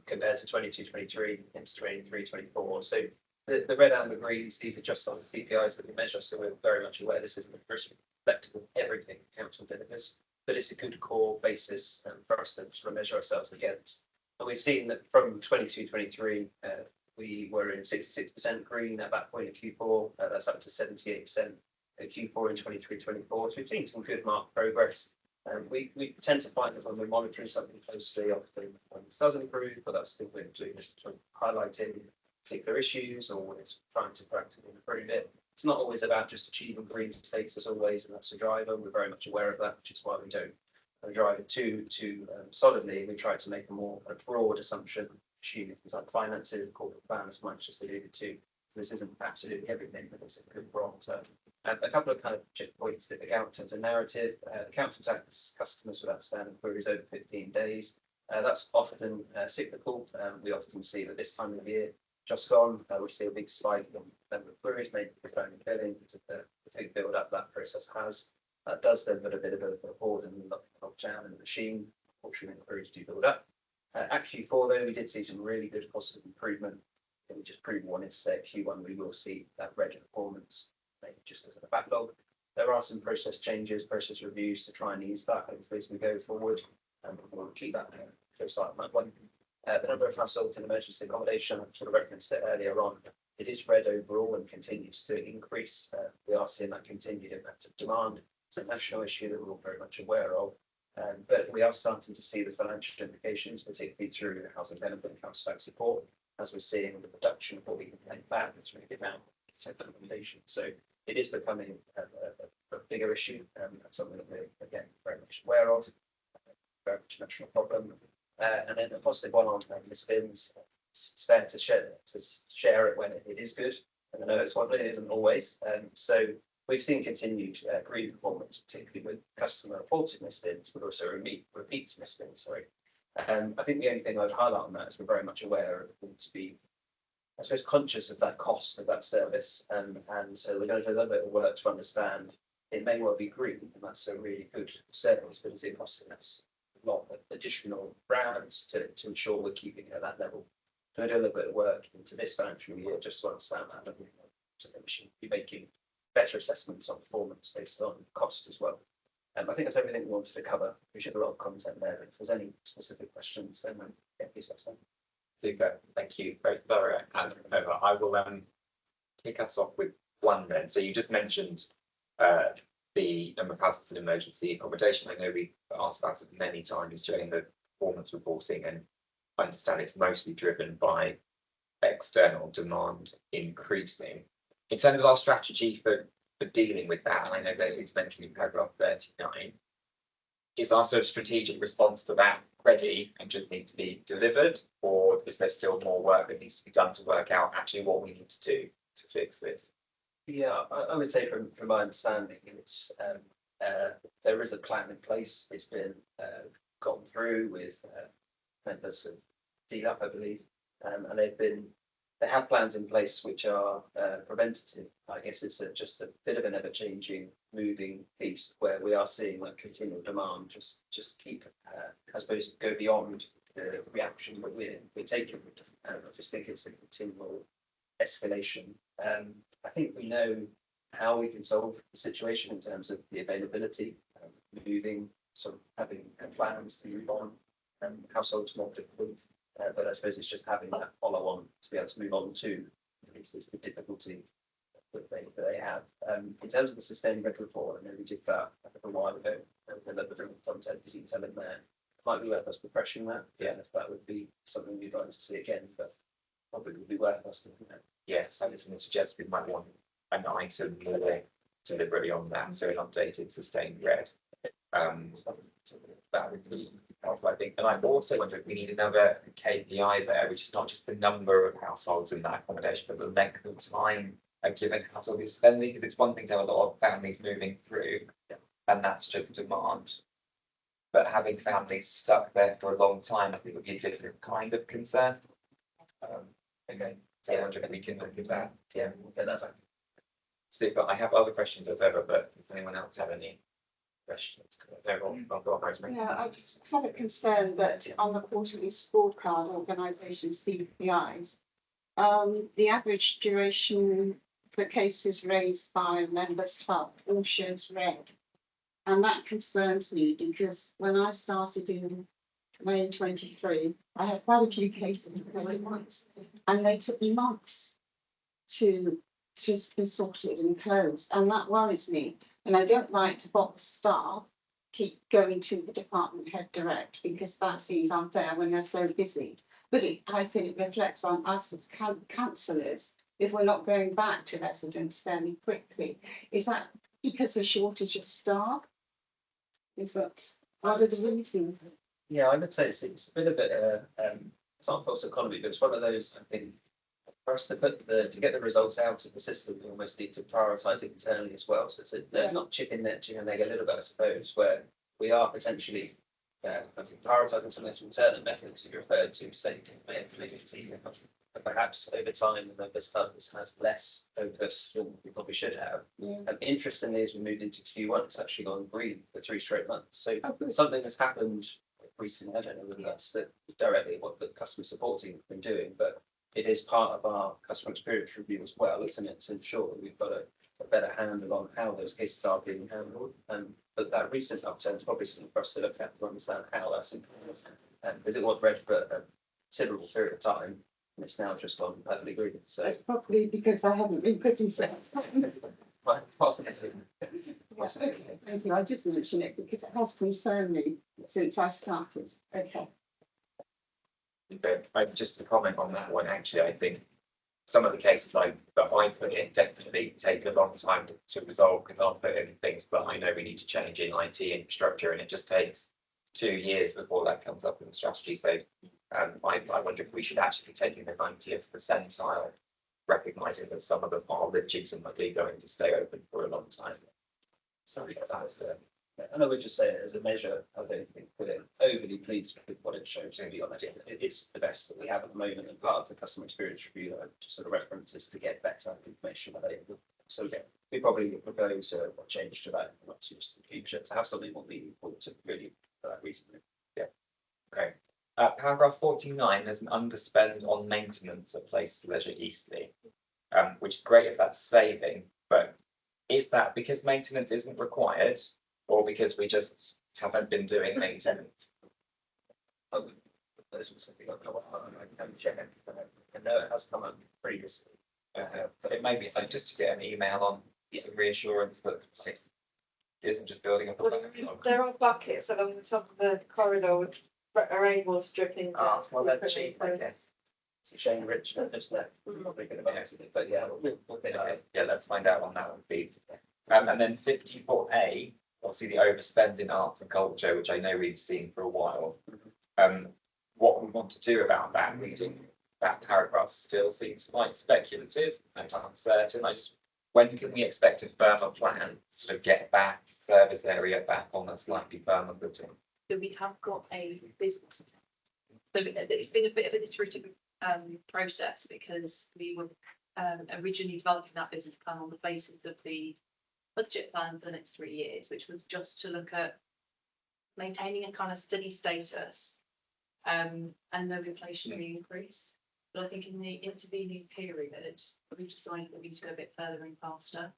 compared to 22-23 into 23-24. So the red, amber, greens, these are just some of the KPIs that we measure. So we're very much aware this isn't reflective of everything council delivers, but it's a good core basis for us to sort of measure ourselves against. And we've seen that from 22-23, we were in 66% green at that point in Q4. That's up to 78% at Q4 in 23-24. So we've seen some good marked progress. We tend to find that when we're monitoring something closely, often this doesn't improve, but that's still going to sort of highlighting particular issues or when it's trying to proactively improve it. It's not always about just achieving green status as always, and that's a driver. We're very much aware of that, which is why we don't drive it too solidly. We try to make a more broad assumption, assuming things like finances, corporate plan, as Mike just alluded to. This isn't absolutely everything, but it's a good barometer. A couple of kind of checkpoints that the out in terms of narrative. The council tax customers with outstanding queries over 15 days. That's often cyclical. We often see that this time of year just gone, we see a big spike in number of queries, maybe because only billing, the big build up that process has. That does then put a bit of a pause and lockdown in the machine. Unfortunately, queries do build up. Actually, though, we did see some really good positive improvement. And we just proved wanted to say at Q1 we will see that red performance, maybe just because of the backlog. There are some process changes, process reviews to try and ease that hopefully as we go forward, and we'll keep that close eye on that one. The number of households in emergency accommodation, I sort of referenced it earlier on, it is red overall and continues to increase. We are seeing that continued impact of demand. It's a national issue that we're all very much aware of, but we are starting to see the financial implications, particularly through the housing benefit and council tax support, as we're seeing the reduction of what we can pay back through the amount of accommodation. So it is becoming a bigger issue, and that's something that we're again very much aware of. Very much a national problem. And then a positive one on misbins. It's fair to share it when it is good, and I know it's one that it isn't always. So we've seen continued green performance, particularly with customer reported misbins, but also repeat misbins. Sorry. I think the only thing I'd highlight on that is we're very much aware of want to be, I suppose, conscious of that cost of that service. And so we're going to do a little bit of work to understand it may well be green and that's a really good service, but is it costing us a lot of additional rounds to ensure we're keeping it at that level? So we do a little bit of work into this financial year just to understand that level. So then we should be making better assessments on performance based on cost as well. I think that's everything we wanted to cover. We should have a lot of content there. If there's any specific questions, then yeah, please let us know. Super, thank you, very thorough. And I will kick us off with one then. So you just mentioned the number of households in emergency accommodation. I know we asked about it many times during the performance reporting, and I understand it's mostly driven by external demand increasing. In terms of our strategy for dealing with that, and I know that it's mentioned in paragraph 39, is our sort of strategic response to that ready and just need to be delivered, or is there still more work that needs to be done to work out actually what we need to do to fix this? Yeah, I would say from my understanding, it's there is a plan in place. It's been gone through with members of DLAP, I believe, and they have plans in place which are preventative. I guess it's just a bit of an ever-changing, moving piece where we are seeing that continual demand just keep, I suppose, go beyond the reaction that we're taking. I just think it's a continual escalation. I think we know how we can solve the situation in terms of the availability, moving, sort of having plans to move on, households more difficult. But I suppose it's just having that follow on to be able to move on to is the difficulty that they have. In terms of the sustained red report, I know we did that a while ago, and the level of content detail in there. Might be worth us refreshing that. Yeah, if that would be something we'd like to see again, but probably would be worth us looking at. Yes, I was going to suggest we might want an item more deliberately on that, so an updated sustained red. That would be helpful, I think. And I also wonder if we need another KPI there, which is not just the number of households in that accommodation, but the length of time a given household is spending. Because it's one thing to have a lot of families moving through, and that's just demand. But having families stuck there for a long time, I think would be a different kind of concern. Okay, so I wonder if we can look at that. Yeah, we'll get that back. Super. I have other questions as ever, but does anyone else have any questions? Yeah, I just had a concern that on the quarterly scorecard organisation CPIs, the average duration for cases raised by members hub all shows red. And that concerns me because when I started in May 23, I had quite a few cases going once, and they took months to just be sorted and closed, and that worries me. And I don't like to box staff keep going to the department head direct, because that seems unfair when they're so busy. But I think it reflects on us as councillors if we're not going back to residents fairly quickly. Is that because of shortage of staff? Is that what are the reasons? Yeah, I would say it's a bit of it's not false economy, but it's one of those, I think, for us to to get the results out of the system, we almost need to prioritise it internally as well. So it's they're not chicken egg a little bit, I suppose, where we are potentially prioritising some of those alternate methods you referred to, say, but perhaps over time the member hub has had less focus than we probably should have. Interestingly, as we moved into Q1, it's actually gone green for 3 straight months. So something has happened recently. I don't know whether that's directly what the customer support team have been doing, but it is part of our customer experience review as well, isn't it, to ensure that we've got a better handle on how those cases are being handled. But that recent upturn is probably something for us to look at to understand how that's improved. Because it was red for a considerable period of time, and it's now just gone perfectly green. So it's probably because I haven't been putting stuff. Possibly. Okay, thank you. I just mentioned it because it has concerned me since I started. Okay. Just to comment on that one, actually, I think some of the cases that I put in definitely take a long time to resolve, because I'll put in things that I know we need to change in IT infrastructure, and it just takes 2 years before that comes up in the strategy. So I wonder if we should actually be taking the 90th percentile, recognising that some of them are legitimately going to stay open for a long time. Sorry, that was And I would just say it as a measure, I don't think we're overly pleased with what it shows, to be honest. It's the best that we have at the moment, and part of the customer experience review that I just sort of references to get better information available. So yeah, we probably propose a change to that, not to just the future, to have something more meaningful to really, for that reason. Yeah, okay. Paragraph 49, there's an underspend on maintenance at Places Leisure Eastleigh, which is great if that's a saving, but is that because maintenance isn't required, or because we just haven't been doing maintenance? Those specific, I can check it. I know it has come up previously. But it may be something just to get an email on some reassurance that it isn't just building up a backlog. There are buckets along the top of the corridor with rainwater dripping. Well, they're cheap, I guess. It's a shame Richmond is there. Probably going to be accident, but yeah, we'll get it. Yeah, let's find out on that one, please. And then 54A, obviously the overspend in arts and culture, which I know we've seen for a while. What we want to do about that, reading that paragraph still seems quite speculative and uncertain. When can we expect a firmer plan to sort of get back service area back on a slightly firmer footing? So we have got a business. So it's been a bit of an iterative process, because we were originally developing that business plan on the basis of the budget plan for the next 3 years, which was just to look at maintaining a kind of steady status and no inflationary increase. But I think in the intervening period, we've decided that we need to go a bit further and faster.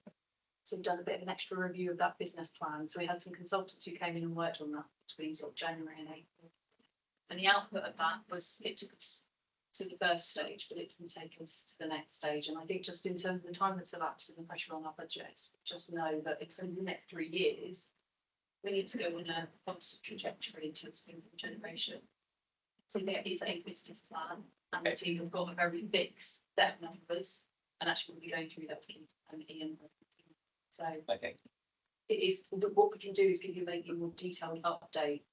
So we've done a bit of an extra review of that business plan. So we had some consultants who came in and worked on that between sort of January and April. And the output of that was, it took us to the first stage, but it didn't take us to the next stage. And I think just in terms of the time that's elapsed and the pressure on our budgets, just know that in the next 3 years, we need to go on a constant trajectory towards income generation. So there is a business plan, and the team have got a very fixed set of numbers, and actually we'll be going through that with Ian. So okay. It is, what we can do is give you maybe a more detailed update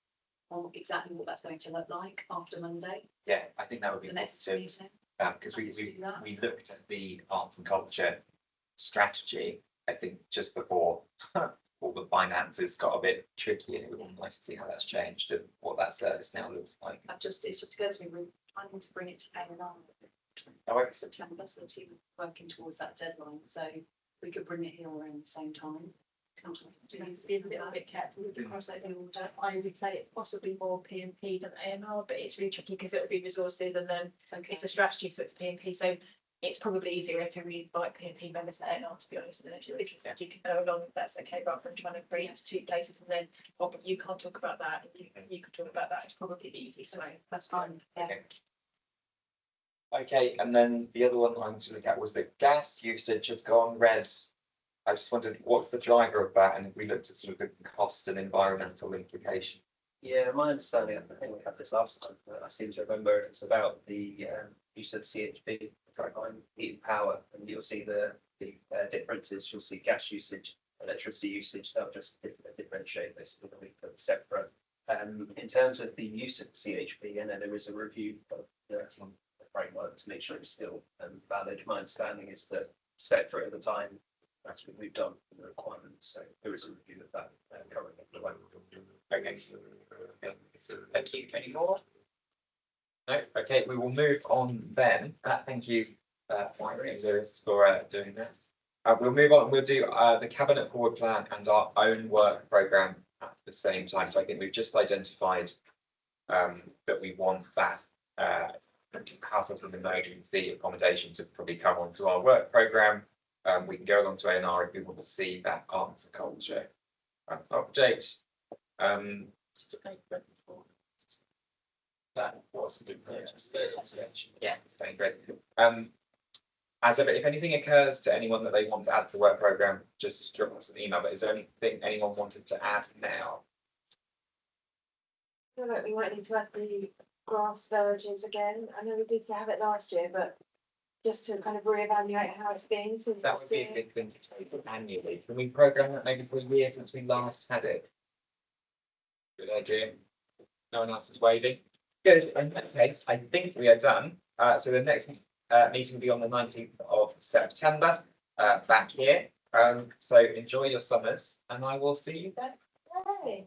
on exactly what that's going to look like after Monday. Yeah, I think that would be The next positive, meeting. because we looked at the arts and culture strategy, I think just before all the finances got a bit tricky, and it would be nice to see how that's changed and what that service now looks like. It's just occurred to me, we're planning to bring it to A&R However, September, so the team are working towards that deadline, so we could bring it here around the same time. Do need to be a little bit careful with the crossover order. I would say it's possibly more P&P than A&R, but it's really tricky because it would be resources and then it's a strategy, so it's P&P. So it's probably easier if we invite P&P members to A&R, to be honest. And if you're listening, you can go along, that's okay, rather than trying to bring it to 2 places and then, oh, but you can't talk about that, and you can talk about that. It's probably easy, so that's fine. Yeah. Okay, and then the other one I wanted to look at was the gas usage has gone red. I just wondered what's the driver of that, and if we looked at sort of the cost and environmental implication. Yeah, my understanding, I think we had this last time, but I seem to remember it's about the use of CHP, frontline heat and power, and you'll see the differences. You'll see gas usage, electricity usage. They'll just differentiate this with a separate. In terms of the use of CHP, and then there is a review of the framework to make sure it's still valid. My understanding is that Spectra at the time, that's what we've done for the requirements. So there is a review of that currently. Okay. Thank you. Any more? No. Okay, we will move on then. Thank you, Councillors, for doing that. We'll move on. We'll do the cabinet forward plan and our own work programme at the same time. So I think we've just identified that we want that households and emergency accommodation to probably come onto our work programme. We can go along to A&R if we want to see that arts and culture update. That was the yeah, great. As ever, if anything occurs to anyone that they want to add to the work programme, just drop us an email. But is there anything anyone wanted to add now? I feel like we might need to add the grass verges again. I know we did have it last year, but just to kind of reevaluate how it's been since that would be a good thing to take annually. Can we programme that maybe for a year since we last had it? Good idea. No one else is waving. Good. In that case, I think we are done. So the next meeting will be on the 19th of September, back here. So enjoy your summers, and I will see you then. Okay.